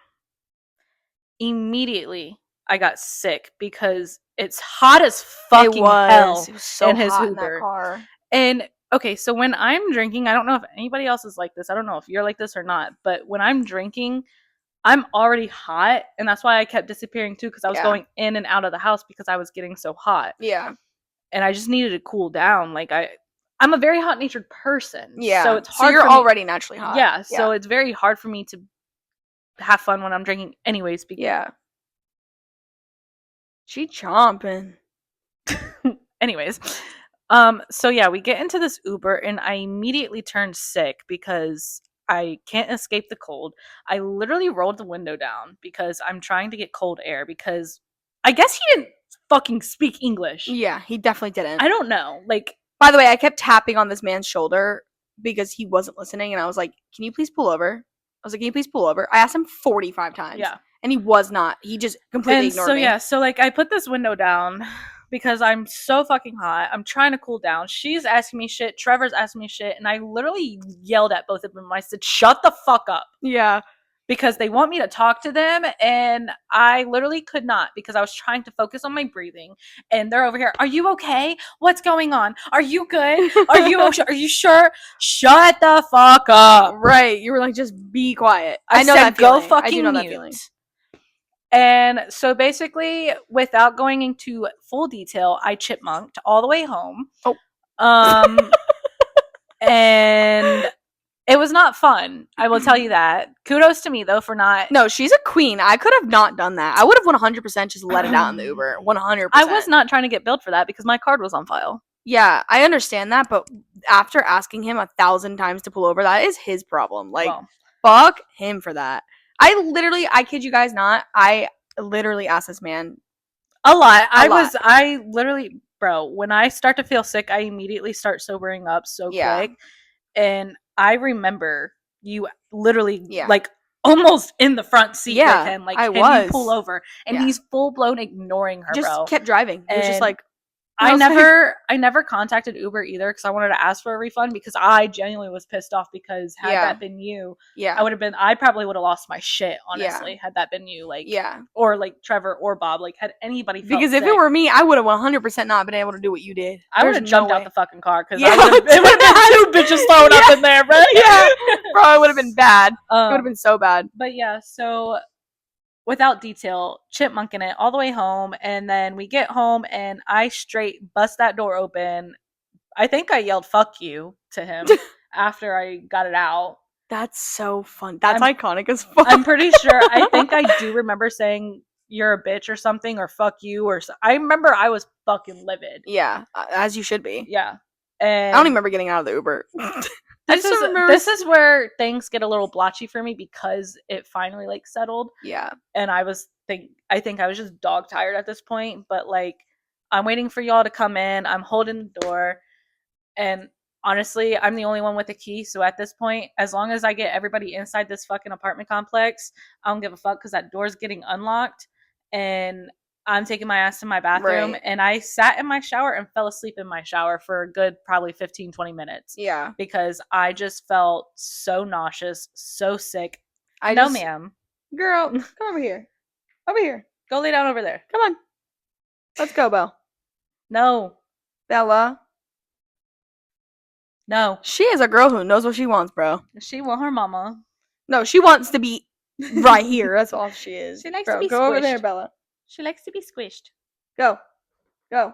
Immediately, I got sick because it's hot as fucking hell it was so in his hot Uber. in that car. And okay, so when I'm drinking, I don't know if anybody else is like this. I don't know if you're like this or not, but when I'm drinking, I'm already hot, and that's why I kept disappearing too, because I was going in and out of the house because I was getting so hot. Yeah. And I just needed to cool down. Like I'm a very hot-natured person. Yeah. So it's hard. So you're already naturally hot. Yeah. So it's very hard for me to have fun when I'm drinking anyways. Yeah. She chomping. Anyways. So yeah, we get into this Uber and I immediately turned sick because I can't escape the cold. I literally rolled the window down because I'm trying to get cold air because I guess he didn't fucking speak English. Yeah, he definitely didn't. I don't know. Like, by the way, I kept tapping on this man's shoulder because he wasn't listening and I was like, "Can you please pull over?" I was like, "Can you please pull over?" I asked him 45 times. Yeah. And he was not. He just completely ignored me. Yeah, so like I put this window down because I'm so fucking hot. I'm trying to cool down. She's asking me shit. Trevor's asking me shit. And I literally yelled at both of them. I said, "Shut the fuck up." Yeah. Because they want me to talk to them. And I literally could not because I was trying to focus on my breathing. And they're over here. "Are you okay? What's going on? Are you good? Are you sure? Shut the fuck up." Right. You were like, just be quiet. I know said, that feeling. Go fucking I do know mute. That feeling. And so basically, without going into full detail, I chipmunked all the way home. Oh. And it was not fun. I will tell you that. Kudos to me, though, for not... No, she's a queen. I could have not done that. I would have 100% just let it out in the Uber. 100%. I was not trying to get billed for that because my card was on file. Yeah, I understand that, but after asking him 1,000 times to pull over, that is his problem. Like, fuck him for that. I kid you guys not, I literally asked this man a lot. I literally, bro, when I start to feel sick, I immediately start sobering up so quick. And I remember you literally, like, almost in the front seat with him. Like, can you pull over? And he's full-blown ignoring her, just bro. kept driving. It was just like, I never contacted Uber either because I wanted to ask for a refund because I genuinely was pissed off because had that been you, I probably would have lost my shit, honestly, had that been you, like, or like Trevor or Bob, like, had anybody felt because if sick, it were me, I would have 100% not been able to do what you did. I would have jumped out the fucking car because it would have been 2 bitches thrown up in there, bro. Bro, it would have been bad. It would have been so bad. But yeah, so without detail, chipmunking it all the way home, and then we get home and I straight bust that door open. I think I yelled "fuck you" to him after I got it out. That's so fun. That's iconic as fuck. I'm pretty sure. I think I do remember saying "you're a bitch" or something, or "fuck you," or I remember I was fucking livid. Yeah, as you should be. Yeah, and I don't even remember getting out of the Uber. This is where things get a little blotchy for me because it finally like settled. Yeah. And I was I think I was just dog tired at this point, but like I'm waiting for y'all to come in. I'm holding the door, and honestly, I'm the only one with a key. So at this point, as long as I get everybody inside this fucking apartment complex, I don't give a fuck because that door's getting unlocked, and I'm taking my ass to my bathroom. Right. And I sat in my shower and fell asleep in my shower for a good probably 15-20 minutes. Yeah. Because I just felt so nauseous, so sick. Ma'am. Girl, come over here. Over here. Go lay down over there. Come on. Let's go, Belle. No. Bella. No. She is a girl who knows what she wants, bro. She want her mama. No, she wants to be right here. That's all she is. She likes to be squished. Go over there, Bella. She likes to be squished. Go. Go.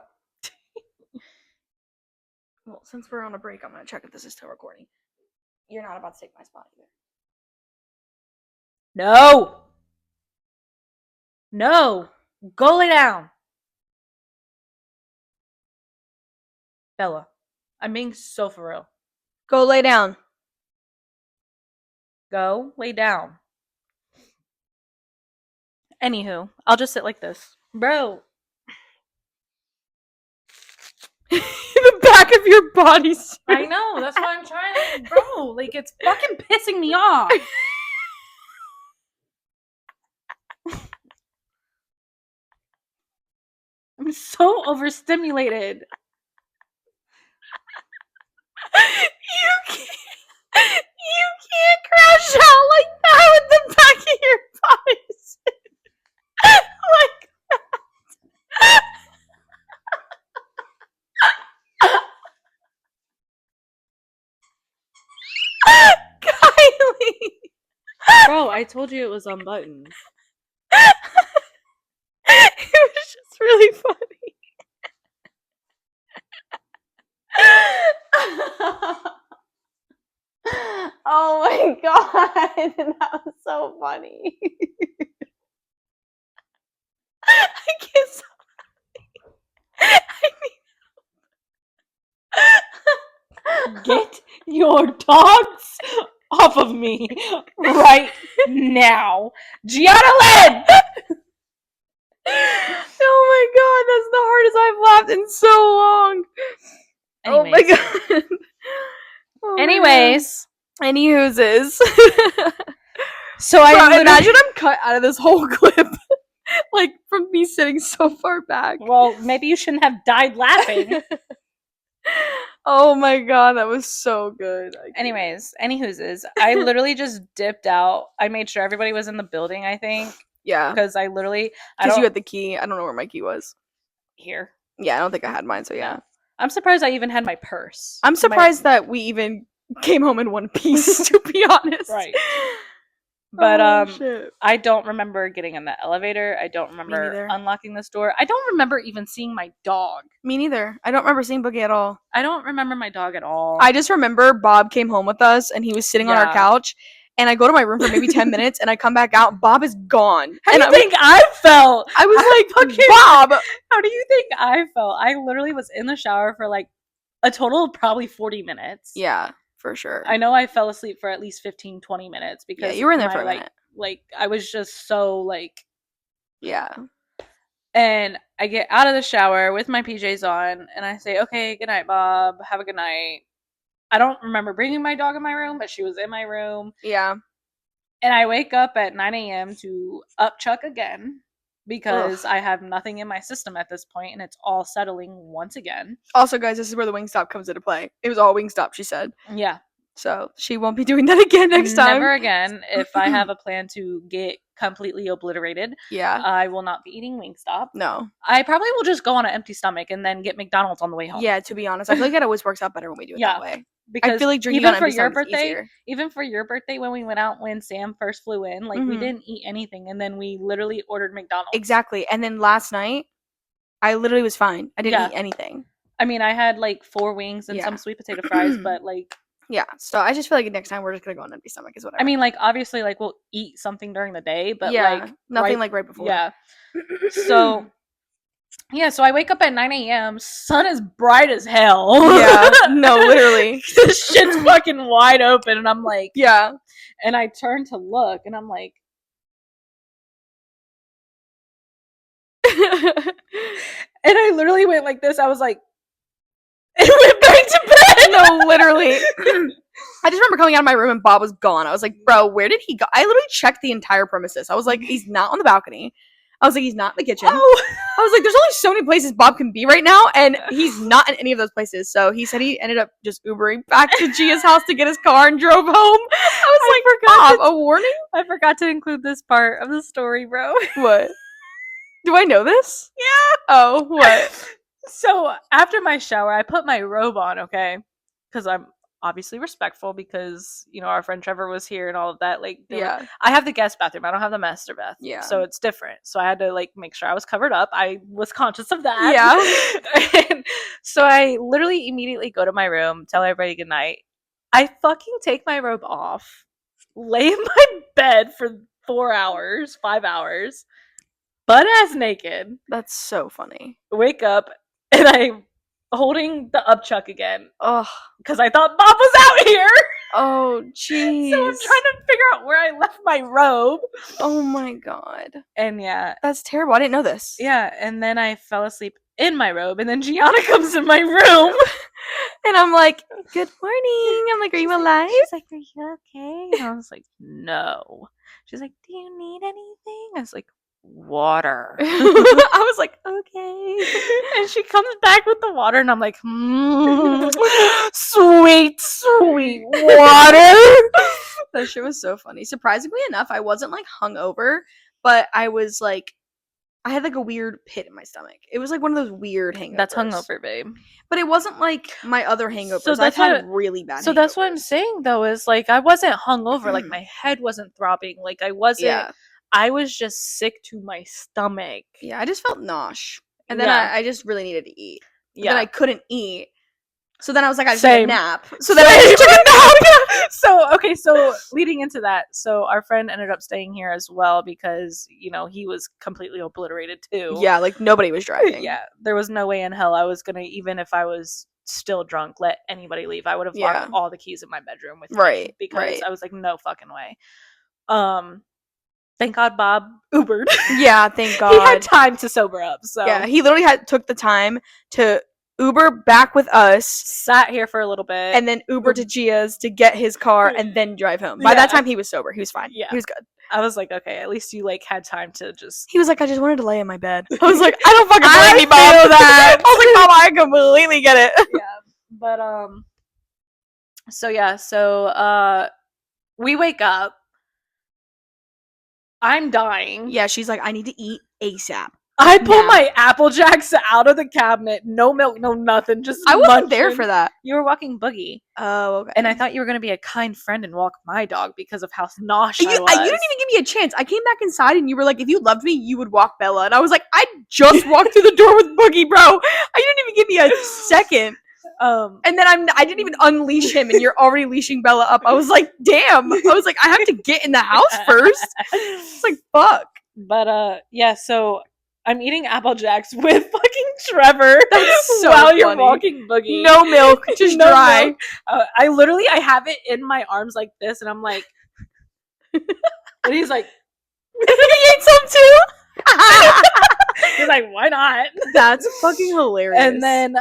Well, since we're on a break, I'm going to check if this is still recording. You're not about to take my spot either. No. No. Go lay down. Bella, I'm being so for real. Go lay down. Go lay down. Anywho, I'll just sit like this. Bro. The back of your body. I know, that's why I'm trying. Bro, like, it's fucking pissing me off. I'm so overstimulated. You can't crash out like that with the back of your body. Like that. Kyleigh. Bro, I told you it was unbuttoned. It was just really funny. Oh my god, that was so funny. I can't stop. Get your dogs off of me right now. Gianna Lynn! Oh my god, that's the hardest I've laughed in so long. Anyways. Oh my god. Oh Anyways. Anywho's. So I imagine I'm cut out of this whole clip. Like from me sitting so far back. Well, maybe you shouldn't have died laughing. Oh my god, that was so good. Anyways, anywho's. I literally just dipped out. I made sure everybody was in the building, I think. Yeah. Because I literally... Because you had the key. I don't know where my key was. Here. Yeah, I don't think I had mine, so yeah. No. I'm surprised I even had my purse. I'm surprised that we even came home in one piece, to be honest. Right. But I don't remember getting in the elevator. I don't remember unlocking this door. I don't remember even seeing my dog. Me neither. I don't remember seeing Boogie at all. I don't remember my dog at all. I just remember Bob came home with us and he was sitting on our couch. And I go to my room for maybe 10 minutes and I come back out. Bob is gone. How do you think I felt? I was like, Bob. How do you think I felt? I literally was in the shower for like a total of probably 40 minutes. Yeah, for sure. I know I fell asleep for at least 15-20 minutes because you were in there for a minute. Like I was just so like... Yeah. And I get out of the shower with my PJs on and I say, okay, good night, Bob. Have a good night. I don't remember bringing my dog in my room, but she was in my room. Yeah. And I wake up at 9 a.m. to upchuck again because I have nothing in my system at this point and it's all settling once again. Also, guys, this is where the Wingstop comes into play. It was all Wingstop, she said. Yeah. So she won't be doing that again next time. Never again. If I have a plan to get completely obliterated, I will not be eating Wingstop. No. I probably will just go on an empty stomach and then get McDonald's on the way home. Yeah, to be honest. I feel like it always works out better when we do it that way. Because I feel like drinking even on for empty your stomach is birthday, easier. even for your birthday when we went out when Sam first flew in, like we didn't eat anything and then we literally ordered McDonald's. Exactly. And then last night, I literally was fine. I didn't eat anything. I mean, I had like 4 wings and some sweet potato fries, but like... Yeah, so I just feel like next time we're just gonna go on empty stomach is what I mean, like obviously, like we'll eat something during the day, but like nothing like right before. Yeah. So I wake up at 9 a.m. Sun is bright as hell. Yeah, no, literally, this shit's fucking wide open, and I'm like, yeah. And I turn to look, and I'm like, And I literally went like this. I was like, and went back to bed. No, literally. I just remember coming out of my room and Bob was gone. I was like, bro, where did he go? I literally checked the entire premises. I was like, he's not on the balcony. I was like, he's not in the kitchen. Oh. I was like, there's only so many places Bob can be right now, and he's not in any of those places. So he said he ended up just Ubering back to Gia's house to get his car and drove home. I was like, Bob, a warning? I forgot to include this part of the story, bro. What? Do I know this? Yeah. Oh, what? So after my shower, I put my robe on, okay? Because I'm obviously respectful because, you know, our friend Trevor was here and all of that. Like, I have the guest bathroom. I don't have the master bath. Yeah. So it's different. So I had to, like, make sure I was covered up. I was conscious of that. Yeah. And so I literally immediately go to my room, tell everybody good night. I fucking take my robe off, lay in my bed for 5 hours, butt-ass naked. That's so funny. Wake up, and I'm holding the upchuck again. Ugh. Because I thought Bob was out here. Oh, jeez. So I'm trying to figure out where I left my robe. Oh my god. And yeah. That's terrible. I didn't know this. Yeah, and then I fell asleep in my robe, and then Gianna comes in my room. And I'm like, good morning. I'm like, are you alive? She's like, are you okay? And I was like, no. She's like, do you need anything? I was like, water. I was like, okay. And she comes back with the water, and I'm like, sweet, sweet water. That shit was so funny. Surprisingly enough, I wasn't like hungover, but I was like, I had like a weird pit in my stomach. It was like one of those weird hangovers. That's hungover, babe. But it wasn't like my other hangovers. So I've had really bad. So that's what I'm saying, though, is like I wasn't hungover. Like my head wasn't throbbing. Like I wasn't. Yeah. I was just sick to my stomach. Yeah, I just felt nauseous. And then I just really needed to eat. Yeah. Then I couldn't eat. So then I was like, I just took a nap. So then I just took a nap. So leading into that, so our friend ended up staying here as well because, you know, he was completely obliterated too. Yeah, like nobody was driving. Yeah, there was no way in hell I was going to, even if I was still drunk, let anybody leave. I would have locked all the keys in my bedroom with me because I was like, no fucking way. Thank God Bob Ubered. Yeah, thank God. He had time to sober up. So yeah, he literally took the time to Uber back with us, sat here for a little bit, and then Uber to Gia's to get his car and then drive home. By that time, he was sober. He was fine. Yeah, he was good. I was like, okay, at least you like had time to just. He was like, I just wanted to lay in my bed. I was like, I don't fucking blame you, Bob. I was like, Mama, I completely get it. Yeah, but so we wake up. I'm dying. Yeah, she's like, I need to eat ASAP. I pull my Apple Jacks out of the cabinet. No milk, no nothing. Just I wasn't there for that. You were walking Boogie. Oh, okay. And I thought you were going to be a kind friend and walk my dog because of how nauseous I was. You didn't even give me a chance. I came back inside and you were like, if you loved me, you would walk Bella. And I was like, I just walked through the door with Boogie, bro. You didn't even give me a second. And then I didn't even unleash him and you're already leashing Bella up. I was like, damn. I was like, I have to get in the house first. It's like, fuck. But yeah, so I'm eating Apple Jacks with fucking Trevor. That's so while funny. You're walking Boogie. No milk, just no dry. Milk. I have it in my arms like this, and I'm like, and he's like, he ate some too. He's like, why not? That's fucking hilarious. And then,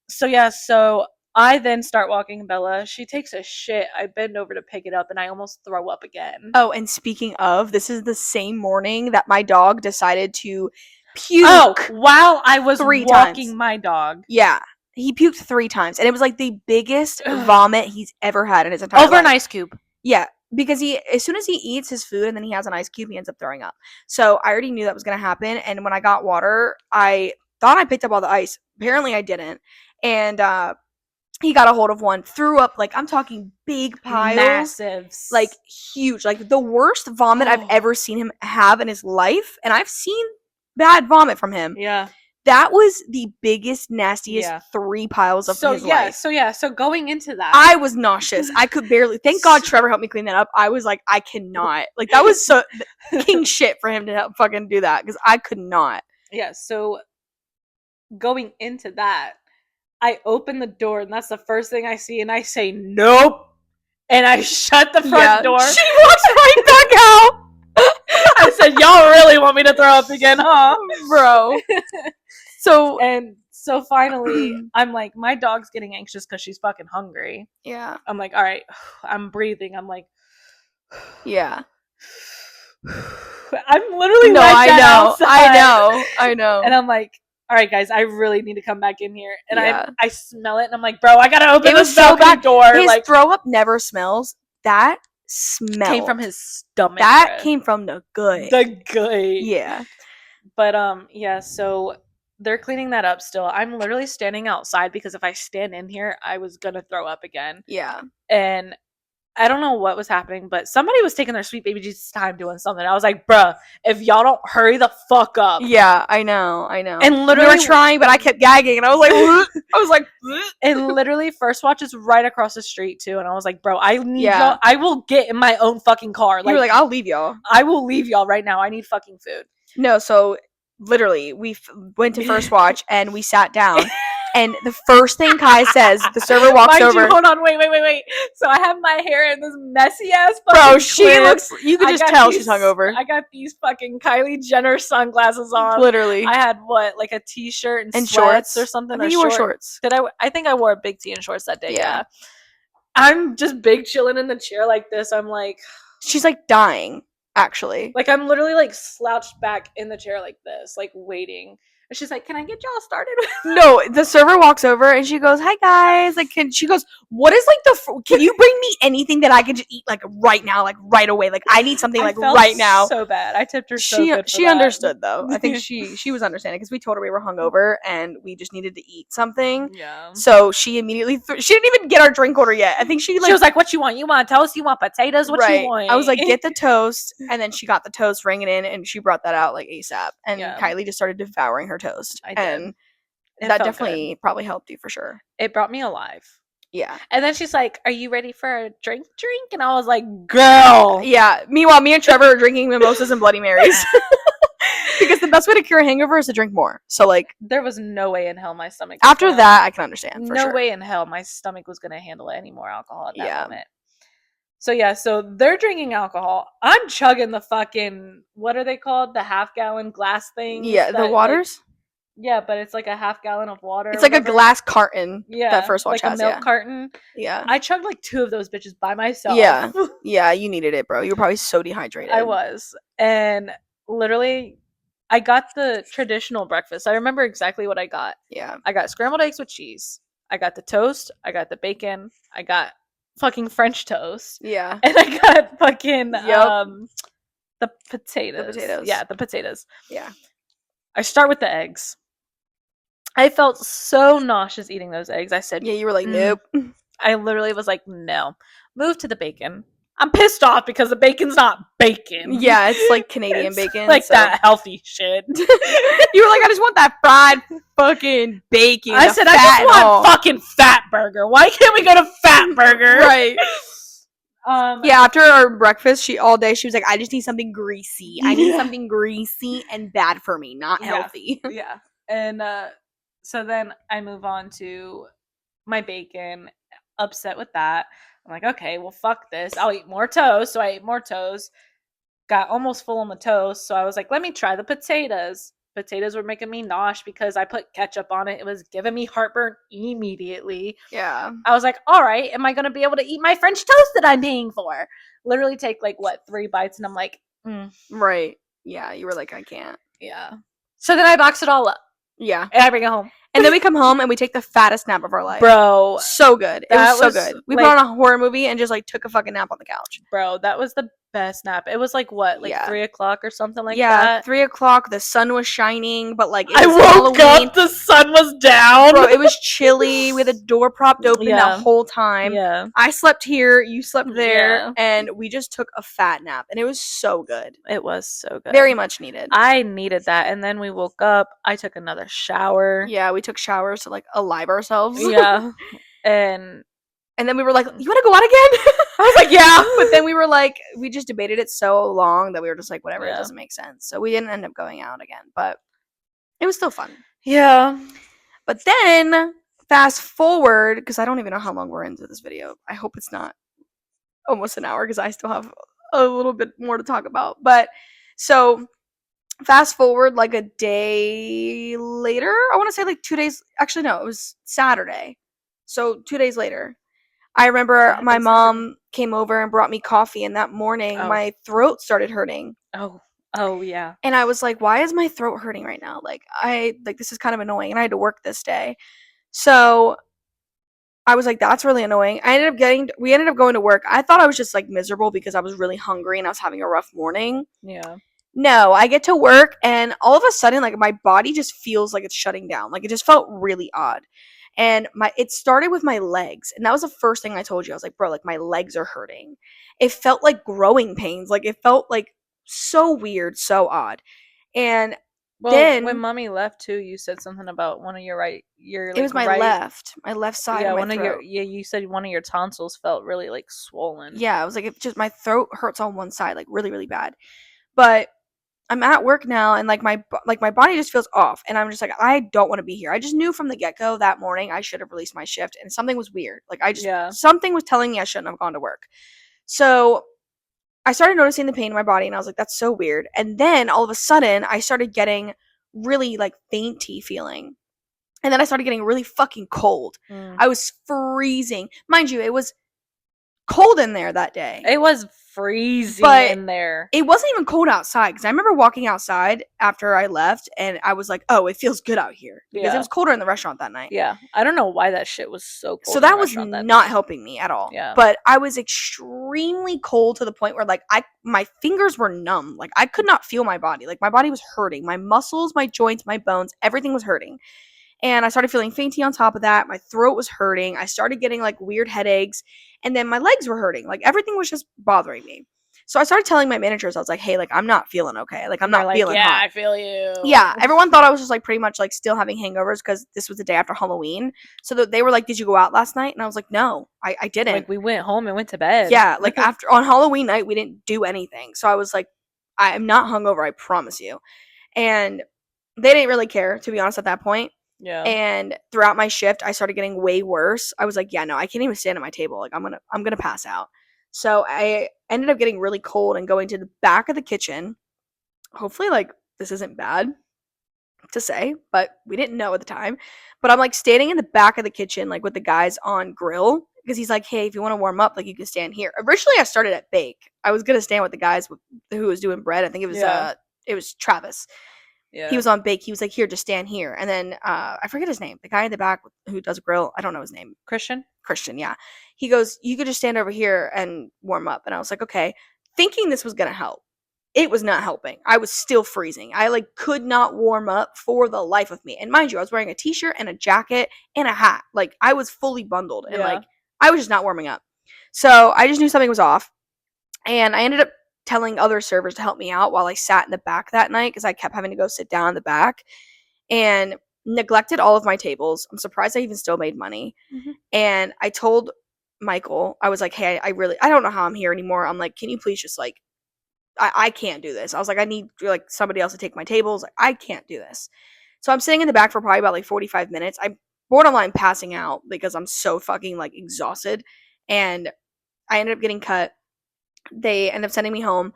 so I then start walking Bella. She takes a shit. I bend over to pick it up, and I almost throw up again. Oh, and speaking of, this is the same morning that my dog decided to puke. Oh, while I was walking my dog. Yeah. He puked 3 times, and it was like the biggest vomit he's ever had in his entire life. Over an ice cube. Yeah, because as soon as he eats his food and then he has an ice cube, he ends up throwing up. So I already knew that was going to happen, and when I got water, I thought I picked up all the ice. Apparently I didn't. And he got a hold of one, threw up, like, I'm talking big piles. Massives. Like, huge. Like, the worst vomit I've ever seen him have in his life. And I've seen bad vomit from him. Yeah. That was the biggest, nastiest 3 piles of his life. So going into that. I was nauseous. I could barely. Thank God Trevor helped me clean that up. I was like, I cannot. Like, that was so king shit for him to help fucking do that. Because I could not. Yeah, so going into that. I open the door, and that's the first thing I see, and I say, nope. And I shut the front door. She walks right back out. I said, y'all really want me to throw up again, huh? Bro. So finally, I'm like, my dog's getting anxious because she's fucking hungry. Yeah. I'm like, all right, I'm breathing. I'm like, yeah. I'm literally outside. I know. And I'm like, all right, guys, I really need to come back in here. And I smell it, and I'm like, bro, I gotta open this balcony door. His throw up never smells. That smell came from his stomach. That came from the gut. Yeah. But yeah, so they're cleaning that up still. I'm literally standing outside because if I stand in here, I was gonna throw up again. Yeah. And I don't know what was happening, but somebody was taking their sweet baby Jesus time doing something. I was like, bruh, if y'all don't hurry the fuck up. Yeah, I know. And literally, we were trying, but I kept gagging, and I was like, and literally, First Watch is right across the street too, and I was like, bro, I need y'all. I will get in my own fucking car. You were like, I'll leave y'all. I will leave y'all right now. I need fucking food. No, so literally, we went to First Watch and we sat down. And the first thing Kai says, the server walks over. Hold on, wait. So I have my hair in this messy ass Bro, she looks, you could just tell she's hungover. I got these fucking Kylie Jenner sunglasses on. Literally. I had a t-shirt and shorts or something. I think you wore shorts. I think I wore a big tee and shorts that day, yeah. I'm just big chilling in the chair like this. I'm like. She's like dying, actually. Like I'm literally like slouched back in the chair like this, like waiting. And she's like, can I get y'all started? No, the server walks over and she goes, hi guys. Like, she goes, what is like can you bring me anything that I can just eat like right now, like right away? Like I need something like right now. So bad. I tipped her so good for She that. understood though. I think she was understanding because we told her we were hungover and we just needed to eat something. Yeah. So she immediately she didn't even get our drink order yet. I think she was like, what you want? You want toast? You want potatoes? What you want? I was like, get the toast. And then she got the toast, ringing in, and she brought that out like ASAP. And Kylie just started devouring her toast. I did. And that definitely probably helped you for sure. It brought me alive. Yeah. And then she's like, are you ready for a drink? And I was like, girl. Yeah. Meanwhile, me and Trevor are drinking mimosas and Bloody Marys. Because the best way to cure a hangover is to drink more. So, like. There was no way in hell my stomach. After that, I can understand. For no sure. way in hell my stomach was going to handle any more alcohol at that moment. So they're drinking alcohol. I'm chugging the fucking, what are they called? The half-gallon glass thing? Yeah, the waters? Yeah, but it's like a half gallon of water. It's like a glass carton. Yeah, that First Watch has. Like a milk carton. Yeah. I chugged like 2 of those bitches by myself. Yeah. Yeah, you needed it, bro. You were probably so dehydrated. I was. And literally, I got the traditional breakfast. I remember exactly what I got. Yeah. I got scrambled eggs with cheese. I got the toast. I got the bacon. I got fucking French toast. Yeah. And I got fucking the potatoes. The potatoes. Yeah, the potatoes. Yeah. I start with the eggs. I felt so nauseous eating those eggs. I said, yeah, you were like, nope. I literally was like, no. Move to the bacon. I'm pissed off because the bacon's not bacon. Yeah, it's like Canadian bacon. Like that healthy shit. You were like, I just want that fried fucking bacon. I said, I just want fucking Fat Burger. Why can't we go to Fat Burger? Right. Yeah, after our breakfast, all day she was like, I just need something greasy. I need something greasy and bad for me, not healthy. Yeah. And so then I move on to my bacon, upset with that. I'm like, okay, well, fuck this. I'll eat more toast. So I ate more toast. Got almost full on the toast. So I was like, let me try the potatoes. Potatoes were making me nauseous because I put ketchup on it. It was giving me heartburn immediately. Yeah. I was like, all right, am I going to be able to eat my French toast that I'm paying for? Literally take 3 bites and I'm like, Right. Yeah, you were like, I can't. Yeah. So then I box it all up. Yeah. And I bring it home. And then we come home and we take the fattest nap of our life. Bro. So good. It was so good. We put on a horror movie and just took a fucking nap on the couch. Bro, that was the best nap. It was 3 o'clock or something like that. Yeah, 3 o'clock. The sun was shining, but it was I woke Halloween. Up, the sun was down. Bro, it was chilly. We had the door propped open that whole time. Yeah. I slept here, you slept there, and we just took a fat nap. And it was so good. It was so good. Very much needed. I needed that. And then we woke up. I took another shower. Yeah, we took showers to alive ourselves. Yeah. And then we were like, you want to go out again? I was like, yeah. But then we were like, we just debated it so long that we were just like, whatever, it doesn't make sense. So we didn't end up going out again. But it was still fun. Yeah. But then, fast forward, because I don't even know how long we're into this video. I hope it's not almost an hour because I still have a little bit more to talk about. But So fast forward like a day later, I want to say like 2 days. Actually, no, it was Saturday. So 2 days later, I remember my mom came over and brought me coffee, and that morning my throat started hurting. Oh yeah. And I was like, why is my throat hurting right now? Like this is kind of annoying, and I had to work this day. So I was like, that's really annoying. We ended up going to work. I thought I was just like miserable because I was really hungry and I was having a rough morning. Yeah. No, I get to work and all of a sudden like my body just feels like it's shutting down. Like it just felt really odd. And it started with my legs. And that was the first thing I told you. I was like, bro, like my legs are hurting. It felt like growing pains. Like it felt like so weird, so odd. And then when mommy left too, you said something about one of your it was my left side of my throat. You said one of your tonsils felt really like swollen. Yeah, I was like, it just my throat hurts on one side, like really, really bad. But I'm at work now, and like my body just feels off, and I'm just like, I don't want to be here. I just knew from the get go that morning I should have released my shift, and something was weird. Like something was telling me I shouldn't have gone to work. So I started noticing the pain in my body, and I was like, that's so weird. And then all of a sudden, I started getting really like fainty feeling. And then I started getting really fucking cold. I was freezing. Mind you, it was cold in there that day. It was freezing in there. It wasn't even cold outside because I remember walking outside after I left and I was like, oh, it feels good out here. Because it was colder in the restaurant that night. Yeah. I don't know why that shit was so cold. So that was not helping me at all. Yeah. But I was extremely cold to the point where like my fingers were numb. Like I could not feel my body. Like my body was hurting. My muscles, my joints, my bones, everything was hurting. And I started feeling fainty on top of that. My throat was hurting. I started getting like weird headaches. And then my legs were hurting. Like everything was just bothering me. So I started telling my managers, I was like, hey, like I'm not feeling okay. Like I'm not feeling hot. Yeah, I feel you. Yeah. Everyone thought I was just like pretty much like still having hangovers because this was the day after Halloween. So they were like, did you go out last night? And I was like, no, I didn't. Like we went home and went to bed. Yeah. Like on Halloween night, we didn't do anything. So I was like, I'm not hungover. I promise you. And they didn't really care, to be honest, at that point. Yeah. And throughout my shift, I started getting way worse. I was like, yeah, no, I can't even stand at my table. Like I'm gonna pass out. So I ended up getting really cold and going to the back of the kitchen. Hopefully, like this isn't bad to say, but we didn't know at the time. But I'm like standing in the back of the kitchen, like with the guys on grill, because he's like, hey, if you want to warm up, like you can stand here. Originally, I started at bake. I was gonna stand with the guys who was doing bread. I think it was Travis. Yeah. He was on bake. He was like, here, just stand here. And then I forget his name. The guy in the back who does grill. I don't know his name. Christian, yeah. He goes, you could just stand over here and warm up. And I was like, okay. Thinking this was going to help. It was not helping. I was still freezing. I like could not warm up for the life of me. And mind you, I was wearing a t-shirt and a jacket and a hat. Like I was fully bundled. And like I was just not warming up. So I just knew something was off. And I ended up telling other servers to help me out while I sat in the back that night because I kept having to go sit down in the back and neglected all of my tables. I'm surprised I even still made money. Mm-hmm. And I told Michael, I was like, hey, I don't know how I'm here anymore. I'm like, can you please just like, I can't do this. I was like, I need like somebody else to take my tables. Like, I can't do this. So I'm sitting in the back for probably about like 45 minutes. I'm borderline passing out because I'm so fucking like exhausted. And I ended up getting cut. They ended up sending me home,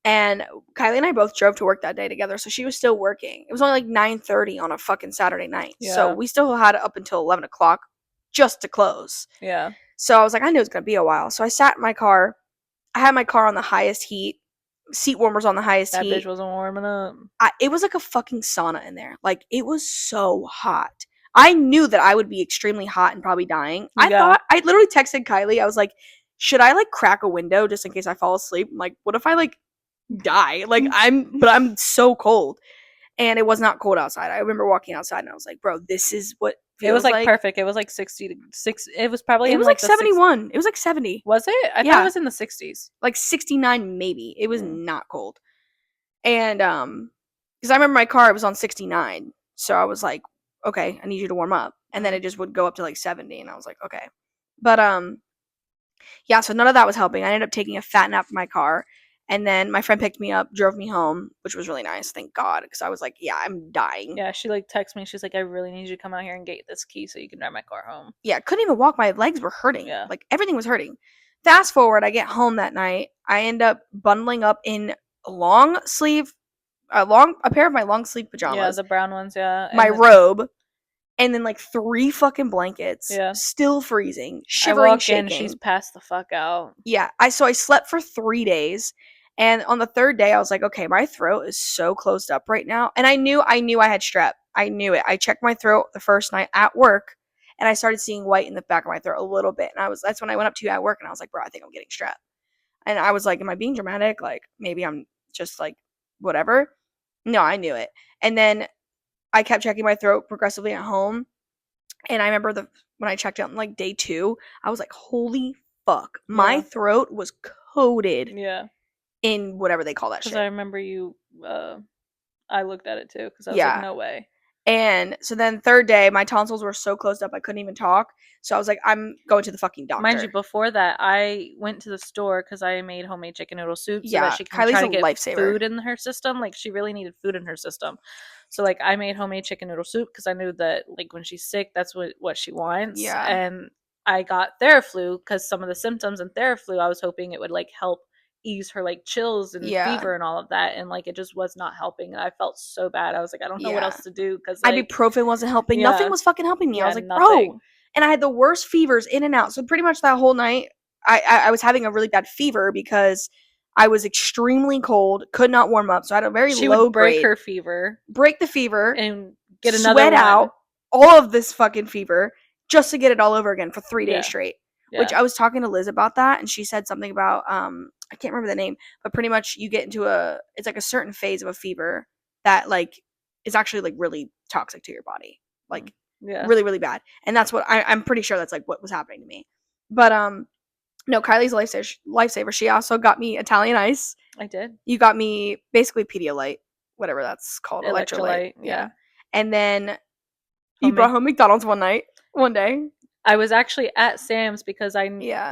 and Kyleigh and I both drove to work that day together, so she was still working. It was only like 9:30 on a fucking Saturday night, so we still had up until 11 o'clock just to close. Yeah. So I was like, I knew it was going to be a while. So I sat in my car. I had my car on the highest heat, seat warmers on the highest heat. That bitch wasn't warming up. It was like a fucking sauna in there. Like, it was so hot. I knew that I would be extremely hot and probably dying. I literally texted Kyleigh. I was like, should I like crack a window just in case I fall asleep? I'm like, what if I like die? Like I'm so cold. And it was not cold outside. I remember walking outside and I was like, bro, this is what it was like perfect. It was like 60 to 6. It was probably it was like 71. It was like 70. Was it? I thought it was in the 60s. Like 69 maybe. It was not cold. And because I remember my car, it was on 69. So I was like, okay, I need you to warm up. And then it just would go up to like 70. And I was like, okay. But yeah, so none of that was helping. I ended up taking a fat nap in my car. And then my friend picked me up, drove me home, which was really nice. Thank God. Because I was like, yeah, I'm dying. Yeah, she like texted me. She's like, I really need you to come out here and get this key so you can drive my car home. Yeah, I couldn't even walk. My legs were hurting. Yeah. Like everything was hurting. Fast forward, I get home that night. I end up bundling up in a pair of my long sleeve pajamas. Yeah, the brown ones, yeah. My robe, and then like 3 fucking blankets. Yeah. Still freezing, shivering, shaking. She's passed the fuck out. Yeah, I slept for 3 days, and on the 3rd day I was like, okay, my throat is so closed up right now, and I knew I had strep. I knew it. I checked my throat the first night at work, and I started seeing white in the back of my throat a little bit, and that's when I went up to you at work, and I was like, bro, I think I'm getting strep. And I was like, am I being dramatic? Like, maybe I'm just like, whatever. No, I knew it. And then I kept checking my throat progressively at home. And I remember when I checked out on like day 2, I was like, holy fuck. My throat was coated in whatever they call that shit. Because I remember I looked at it too, because I was like, no way. And so then 3rd day, my tonsils were so closed up I couldn't even talk. So I was like, I'm going to the fucking doctor. Mind you, before that, I went to the store because I made homemade chicken noodle soup so that she can try to get lifesaver. Food in her system. Like, she really needed food in her system. So, like, I made homemade chicken noodle soup because I knew that, like, when she's sick, that's what she wants. Yeah. And I got Theraflu because some of the symptoms in Theraflu, I was hoping it would, like, help ease her like chills and fever and all of that, and like it just was not helping, and I felt so bad. I was like, I don't know what else to do, because like, ibuprofen wasn't helping. Nothing was fucking helping me. I was like, nothing. Bro, and I had the worst fevers in and out. So pretty much that whole night I was having a really bad fever because I was extremely cold, could not warm up, so I had a very low grade. Break the fever and get another sweat out all of this fucking fever just to get it all over again for 3 days straight. Which I was talking to Liz about that, and she said something about I can't remember the name, but pretty much you get into it's like a certain phase of a fever that like is actually like really toxic to your body, like really, really bad. And that's what I'm pretty sure that's like what was happening to me. But no, Kylie's lifesaver. She also got me Italian ice. I did. You got me basically Pedialyte, whatever that's called, electrolyte. Yeah. And then you brought home McDonald's one day. I was actually at Sam's because I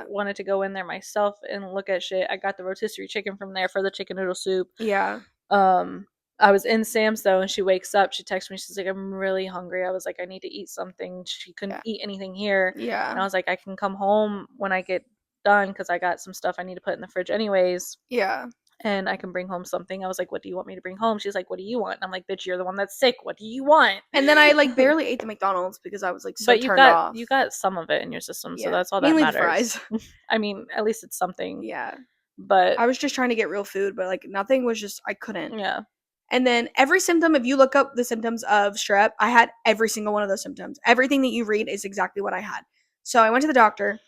wanted to go in there myself and look at shit. I got the rotisserie chicken from there for the chicken noodle soup. Yeah. I was in Sam's though, and she wakes up. She texts me. She's like, I'm really hungry. I was like, I need to eat something. She couldn't eat anything here. Yeah. And I was like, I can come home when I get done because I got some stuff I need to put in the fridge anyways. Yeah. And I can bring home something. I was like, what do you want me to bring home? She's like, what do you want? And I'm like, bitch, you're the one that's sick. What do you want? And then I like barely ate the McDonald's because I was like so turned off. You got some of it in your system, so that's all that matters. Fries. I mean, at least it's something. Yeah. But I was just trying to get real food, but like nothing was just, I couldn't. Yeah. And then every symptom, if you look up the symptoms of strep, I had every single one of those symptoms. Everything that you read is exactly what I had. So I went to the doctor.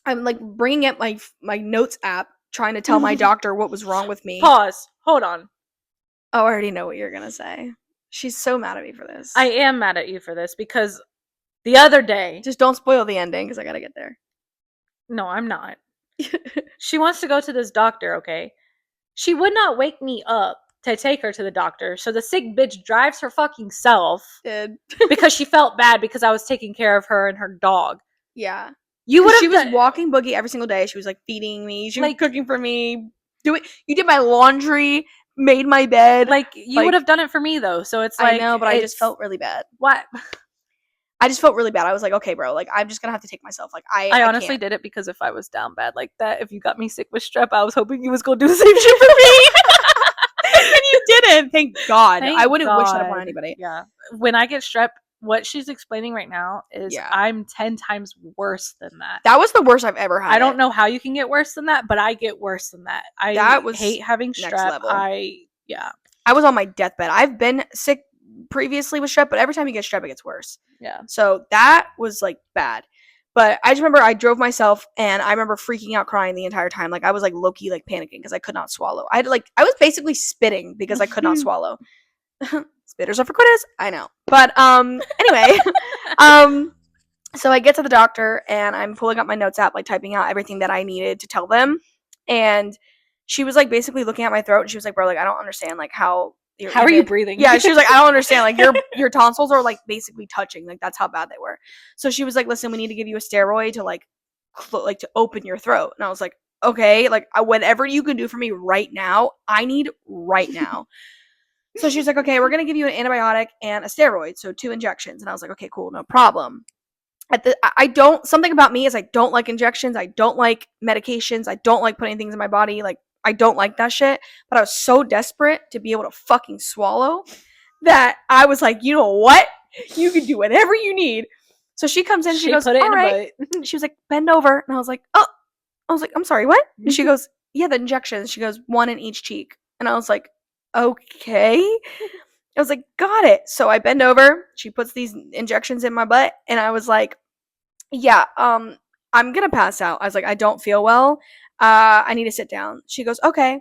I'm like bringing up my notes app, trying to tell my doctor what was wrong with me. Pause. Hold on. Oh, I already know what you're going to say. She's so mad at me for this. I am mad at you for this because the other day... Just don't spoil the ending because I got to get there. No, I'm not. She wants to go to this doctor, okay? She would not wake me up to take her to the doctor, so the sick bitch drives her fucking self. Did. Because she felt bad because I was taking care of her and her dog. Yeah. She was walking Boogie every single day. She was like feeding me. She was cooking for me. You did my laundry, made my bed. Like you would have done it for me though. So it's like, I know, but I just felt really bad. What? I just felt really bad. I was like, okay, bro, like I'm just gonna have to take myself. Like I honestly did it because if I was down bad like that, if you got me sick with strep, I was hoping you was gonna do the same shit for me. And you didn't. Thank God. I wouldn't wish that upon anybody. Yeah. When I get strep, what she's explaining right now is I'm 10 times worse than that. That was the worst I've ever had. I don't know how you can get worse than that, but I get worse than that. I hate having strep. Next level. I was on my deathbed. I've been sick previously with strep, but every time you get strep, it gets worse. Yeah. So that was like bad. But I just remember I drove myself and I remember freaking out, crying the entire time. Like I was like low-key like panicking because I could not swallow. I was basically spitting because I could not swallow. Spitters are for quitters. I know. But anyway, so I get to the doctor and I'm pulling up my notes app, like typing out everything that I needed to tell them. And she was like basically looking at my throat and she was like, bro, like I don't understand like how are you breathing? Yeah, she was like, I don't understand. Like your tonsils are like basically touching. Like that's how bad they were. So she was like, listen, we need to give you a steroid to like to open your throat. And I was like, okay, like whatever you can do for me right now, I need right now. So she's like, okay, we're going to give you an antibiotic and a steroid. So 2 injections. And I was like, okay, cool. No problem. Something about me is I don't like injections. I don't like medications. I don't like putting things in my body. Like I don't like that shit. But I was so desperate to be able to fucking swallow that I was like, you know what? You can do whatever you need. So she comes in, she goes, all right. She was like, bend over. And I was like, oh. I was like, I'm sorry, what? And she goes, yeah, the injections. She goes, one in each cheek. And I was like, okay. I was like, got it. So I bend over. She puts these injections in my butt. And I was like, yeah, I'm going to pass out. I was like, I don't feel well. I need to sit down. She goes, okay.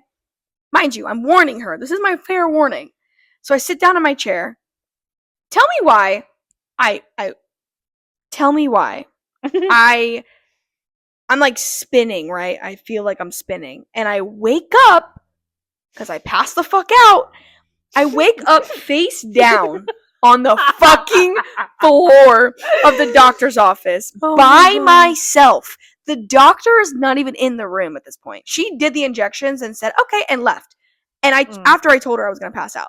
Mind you, I'm warning her. This is my fair warning. So I sit down in my chair. Tell me why. Tell me why. I'm like spinning, right? I feel like I'm spinning. And I wake up, because I passed the fuck out. I wake up face down on the fucking floor of the doctor's office by myself. The doctor is not even in the room at this point. She did the injections and said, okay, and left. And after I told her I was going to pass out,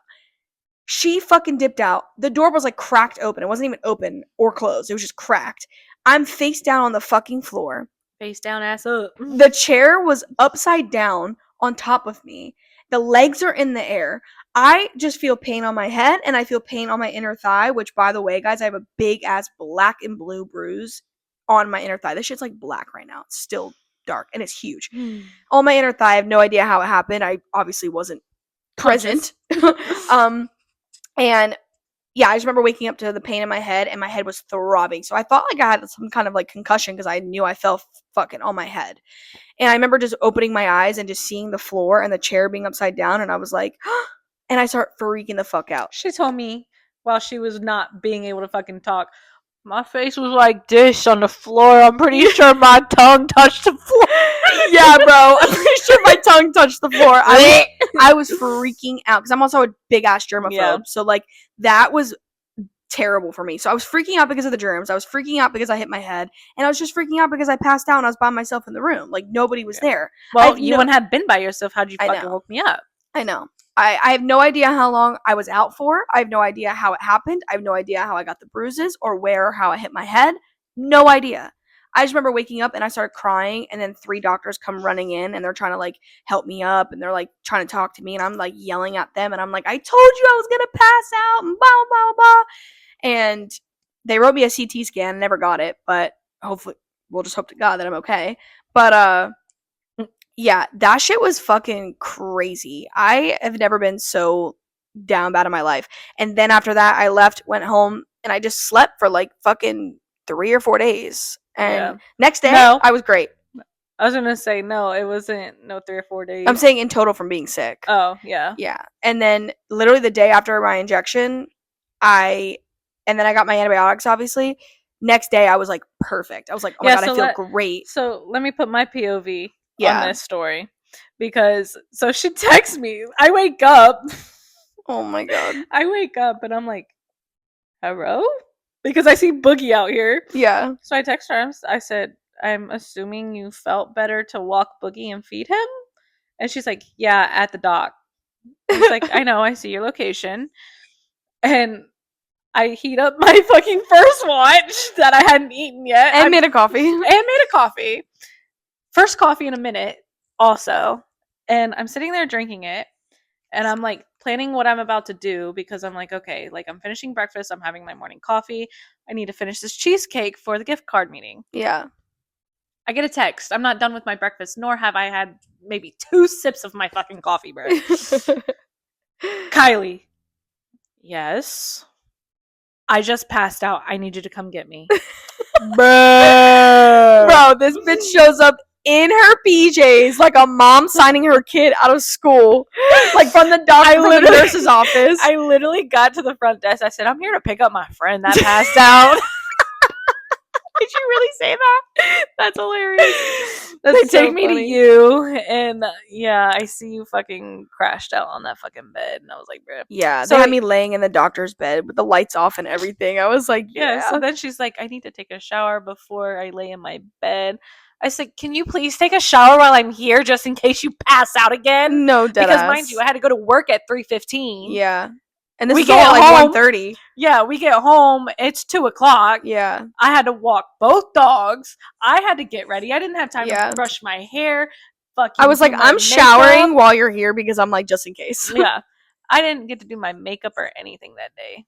she fucking dipped out. The door was like cracked open. It wasn't even open or closed. It was just cracked. I'm face down on the fucking floor. Face down, ass up. The chair was upside down on top of me. The legs are in the air. I just feel pain on my head, and I feel pain on my inner thigh, which, by the way, guys, I have a big-ass black and blue bruise on my inner thigh. This shit's, like, black right now. It's still dark, and it's huge. On my inner thigh, I have no idea how it happened. I obviously wasn't present. And yeah, I just remember waking up to the pain in my head, and my head was throbbing. So I thought like I had some kind of like concussion because I knew I fell fucking on my head. And I remember just opening my eyes and just seeing the floor and the chair being upside down, and I was like, and I start freaking the fuck out. She told me while she was not being able to fucking talk, my face was like this on the floor. I'm pretty sure my tongue touched the floor. Yeah, bro. I'm pretty sure my tongue touched the floor. I was freaking out because I'm also a big ass germaphobe. Yeah. So like that was terrible for me. So I was freaking out because of the germs. I was freaking out because I hit my head, and I was just freaking out because I passed out and I was by myself in the room. Like nobody was there. Well, you wouldn't have been by yourself. How'd you fucking woke me up? I know. I have no idea how long I was out for. I have no idea how it happened. I have no idea how I got the bruises or where or how I hit my head. No idea. I just remember waking up and I started crying, and then 3 doctors come running in and they're trying to like help me up, and they're like trying to talk to me, and I'm like yelling at them, and I'm like, I told you I was gonna pass out and blah blah blah. And they wrote me a CT scan. Never got it, but hopefully we'll just hope to God that I'm okay. But yeah, that shit was fucking crazy. I have never been so down bad in my life. And then after that, I left, went home, and I just slept for like fucking 3 or 4 days. And next day, I was great. I was gonna say, no, it wasn't 3 or 4 days. I'm saying in total from being sick. Oh, yeah. Yeah. And then literally the day after my injection, and then I got my antibiotics, obviously. Next day, I was like perfect. I was like, oh my God, I feel great. So let me put my POV on this story, because so she texts me. I wake up. Oh my God. I wake up and I'm like, hello? Because I see Boogie out here. Yeah. So I text her. I said, I'm assuming you felt better to walk Boogie and feed him? And she's like, yeah, at the dock. It's like, I know, I see your location. And I heat up my fucking first watch that I hadn't eaten yet. And made a coffee. First coffee in a minute, also. And I'm sitting there drinking it. And I'm like planning what I'm about to do, because I'm like, okay, like I'm finishing breakfast. I'm having my morning coffee. I need to finish this cheesecake for the gift card meeting. Yeah. I get a text. I'm not done with my breakfast, nor have I had maybe 2 sips of my fucking coffee, bro. Kyleigh. Yes. I just passed out. I need you to come get me. Bro, this bitch shows up in her PJs like a mom signing her kid out of school, like from the doctor, from the nurse's office. I literally got to the front desk. I said, I'm here to pick up my friend that passed out. Did you really say that? That's hilarious. They take me to you, and yeah, I see you fucking crashed out on that fucking bed, and I was like, bro. Yeah, they had me laying in the doctor's bed with the lights off and everything. I was like, yeah. So then she's like, I need to take a shower before I lay in my bed. I said, can you please take a shower while I'm here, just in case you pass out again? No, deadass. Because mind you, I had to go to work at 3:15. Yeah. And this is all like 1:30. Yeah, we get home. It's 2:00. Yeah. I had to walk both dogs. I had to get ready. I didn't have time to brush my hair. fucking I was like, I'm showering while you're here because I'm like, just in case. Yeah. I didn't get to do my makeup or anything that day.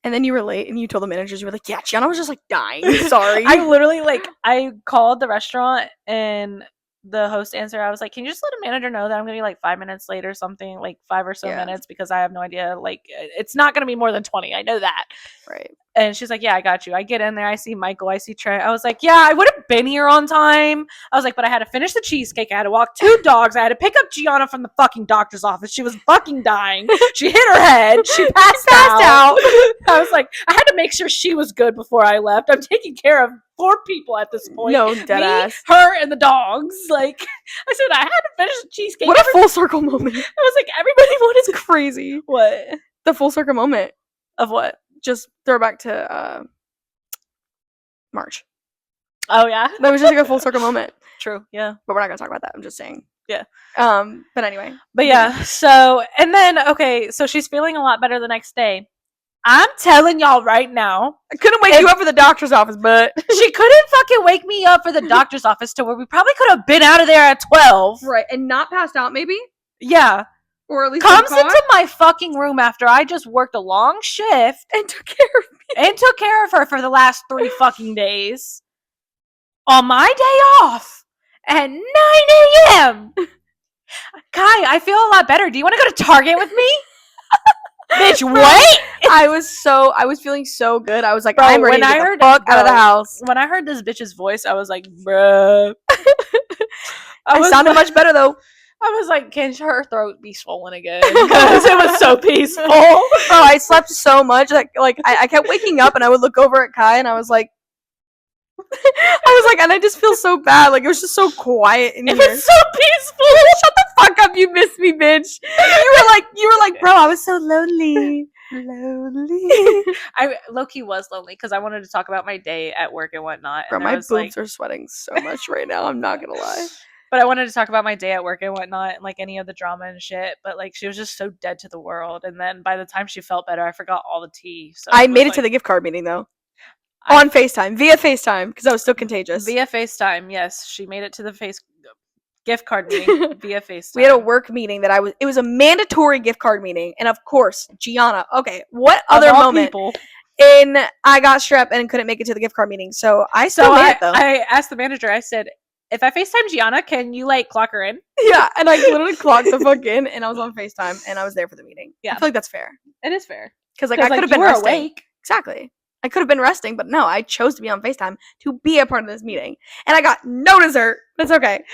And then you were late and you told the managers, you were like, yeah, Gianna was just like dying. Sorry. I literally I called the restaurant and the host answered. I was like, can you just let a manager know that I'm going to be like 5 minutes late or something, like 5 or so minutes, because I have no idea. Like, it's not going to be more than 20. I know that. Right. And she's like, yeah, I got you. I get in there. I see Michael. I see Trey. I was like, yeah, I would have been here on time. I was like, but I had to finish the cheesecake. I had to walk 2 dogs. I had to pick up Gianna from the fucking doctor's office. She was fucking dying. She hit her head. She passed out. I was like, I had to make sure she was good before I left. I'm taking care of 4 people at this point. No, deadass. Her, and the dogs. Like, I said, I had to finish the cheesecake. What a full circle moment. I was like, everybody wanted crazy. What? The full circle moment. Of what? Just throw back to March. Oh yeah, that was just like a full circle moment. True, yeah, but we're not gonna talk about that. I'm just saying. Yeah. But anyway. But yeah. So and then so she's feeling a lot better the next day. I'm telling y'all right now, I couldn't wake you up for the doctor's office, but she couldn't fucking wake me up for the doctor's office to where we probably could have been out of there at 12. Right, and not passed out, maybe. Yeah. Or at least comes into my fucking room after I just worked a long shift and took care of me. And took care of her for the last 3 fucking days. On my day off at 9 a.m. Kai, I feel a lot better. Do you want to go to Target with me? Bitch, wait! I was feeling so good. I was like, I'm ready to get the fuck out of the house. When I heard this bitch's voice, I was like, bruh. I sounded much better though. I was like, can her throat be swollen again? Because it was so peaceful. Oh, I slept so much. Like I kept waking up and I would look over at Kai and I was like, and I just feel so bad. Like, it was just so quiet in here. It was so peaceful. Shut the fuck up, you missed me, bitch. You were like, bro, I was so lonely. I low-key was lonely because I wanted to talk about my day at work and whatnot. Bro, my boobs are sweating so much right now. I'm not gonna lie. But I wanted to talk about my day at work and whatnot, and like any of the drama and shit. But like, she was just so dead to the world. And then by the time she felt better, I forgot all the tea. So I made it to the gift card meeting though. On FaceTime, via FaceTime, because I was still contagious. Via FaceTime, yes, she made it to the gift card meeting via FaceTime. We had a work meeting it was a mandatory gift card meeting, and of course, Gianna. Okay, what other moment? I got strep and couldn't make it to the gift card meeting, so I made it though. I asked the manager. I said, if I FaceTime Gianna, can you like clock her in? Yeah, and I literally clocked the fuck in, and I was on FaceTime, and I was there for the meeting. Yeah, I feel like that's fair. It is fair because I could have been resting. Awake. Exactly. I could have been resting, but no, I chose to be on FaceTime to be a part of this meeting. And I got no dessert. That's okay.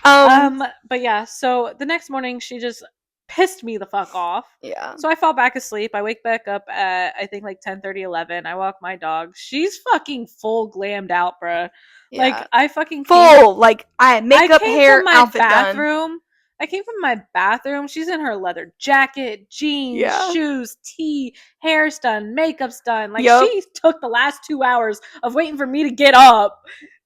But yeah, so the next morning she just pissed me the fuck off. Yeah. So I fall back asleep. I wake back up at I think like 10:30, 11. I walk my dog. She's fucking full glammed out, bruh. Yeah. Like I fucking like I had makeup, hair, outfit bathroom. I came from my bathroom. She's in her leather jacket, jeans, shoes, tea, hair's done, makeup's done. Like, she took the last 2 hours of waiting for me to get up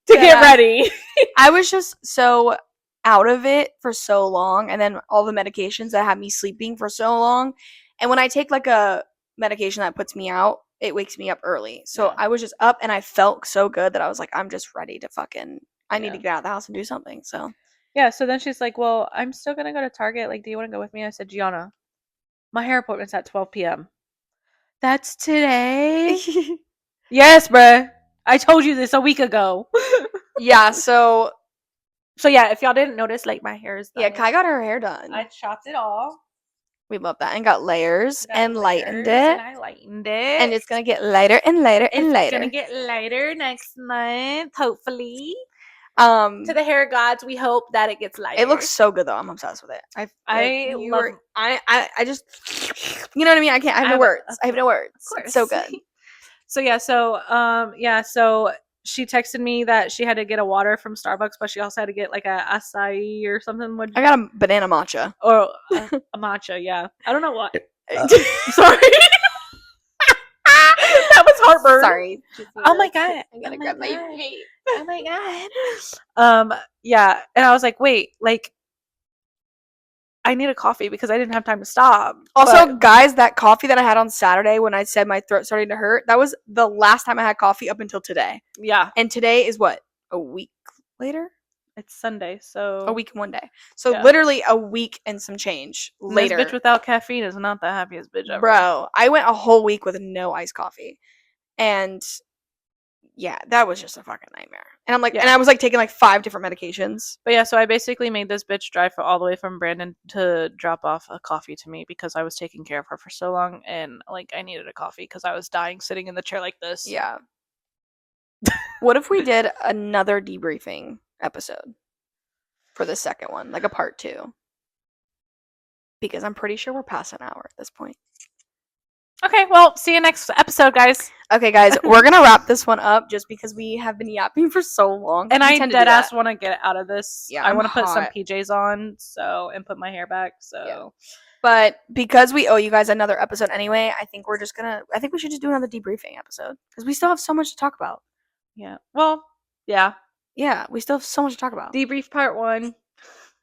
to get ready. I was just so out of it for so long. And then all the medications that had me sleeping for so long. And when I take like a medication that puts me out, it wakes me up early. So I was just up and I felt so good that I was like, I'm just ready to I need to get out of the house and do something. So. Yeah, so then she's like, well, I'm still going to go to Target. Like, do you want to go with me? I said, Gianna, my hair appointment's at 12 p.m. That's today? Yes, bruh. I told you this a week ago. Yeah, so yeah, if y'all didn't notice, like, my hair is done. Yeah, Kai got her hair done. I chopped it all. We love that. And got layers and lightened it. And I lightened it. And it's going to get lighter and lighter and lighter. It's going to get lighter next month, hopefully. To the hair gods, we hope that it gets lighter. It looks so good though. I'm obsessed with it. I just, you know what I mean? I have no words. I have no words. It's so good. So so she texted me that she had to get a water from Starbucks, but she also had to get like a acai or something. I got a banana matcha. Or a matcha, yeah. I don't know what. Sorry. That was heartburn. Sorry. Oh my god. I'm gonna grab my vape. Oh my god. Yeah. And I was like, wait, like I need a coffee because I didn't have time to stop. Also, guys, that coffee that I had on Saturday when I said my throat started to hurt, that was the last time I had coffee up until today. Yeah. And today is what? A week later? It's Sunday, so a week and 1 day. So literally a week and some change later. This bitch without caffeine is not the happiest bitch ever. Bro, I went a whole week with no iced coffee. And yeah, that was just a fucking nightmare. And I'm like, and I was like taking like 5 different medications. But yeah, so I basically made this bitch drive all the way from Brandon to drop off a coffee to me because I was taking care of her for so long, and like I needed a coffee because I was dying sitting in the chair like this. Yeah. What if we did another debriefing episode for the second one, like a part 2? Because I'm pretty sure we're past an hour at this point. Okay, well, see you next episode, guys. Okay, guys, we're gonna wrap this one up just because we have been yapping for so long. And I deadass want to get out of this. Yeah, I want to put some PJs on, and put my hair back. So, yeah. But because we owe you guys another episode anyway, I think we should just do another debriefing episode because we still have so much to talk about. Yeah. Well, yeah. Yeah, we still have so much to talk about. Debrief part 1.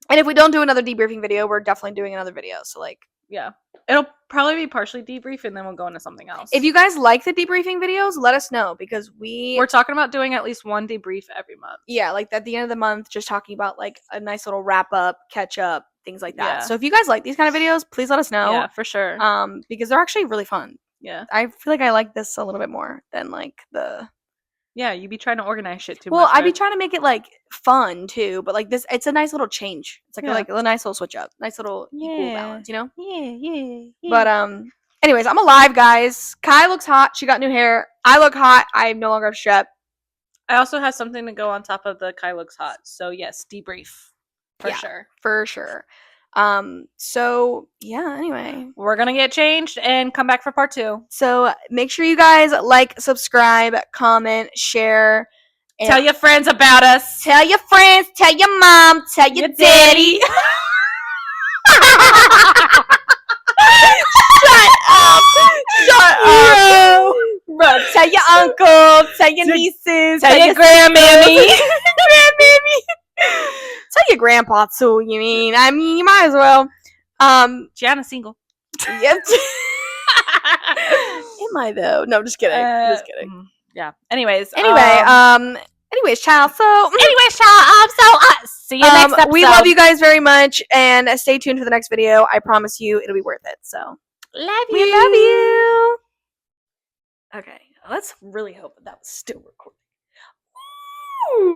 And if we don't do another debriefing video, we're definitely doing another video. So like, yeah. It'll probably be partially debrief and then we'll go into something else. If you guys like the debriefing videos, let us know because we're talking about doing at least one debrief every month. Yeah, like at the end of the month, just talking about like a nice little wrap up, catch up, things like that. Yeah. So if you guys like these kind of videos, please let us know. Yeah, for sure. Because they're actually really fun. Yeah. I feel like I like this a little bit more than like the Yeah, you be trying to organize shit too much. Well, I'd be trying to make it like fun too, but like this, it's a nice little change. It's like a nice little switch up, nice little equal balance, you know? Yeah. But anyways, I'm alive, guys. Kai looks hot. She got new hair. I look hot. I no longer have strep. I also have something to go on top of the Kai looks hot. So yes, debrief for sure. So yeah, anyway, we're gonna get changed and come back for part 2. So make sure you guys like, subscribe, comment, share, and tell your friends about us. Tell your friends, tell your mom, tell your daddy. Shut up. Bro, tell your uncle, tell your nieces, tell your grandmammy. Tell your grandpa too, you mean? I mean, you might as well. Gianna's single. Yep. Am I though? No, just kidding. Just kidding. Yeah. Anyways, child. So see you next episode. We love you guys very much, and stay tuned for the next video. I promise you, it'll be worth it. So love you. We love you. Okay, let's really hope that was still recording.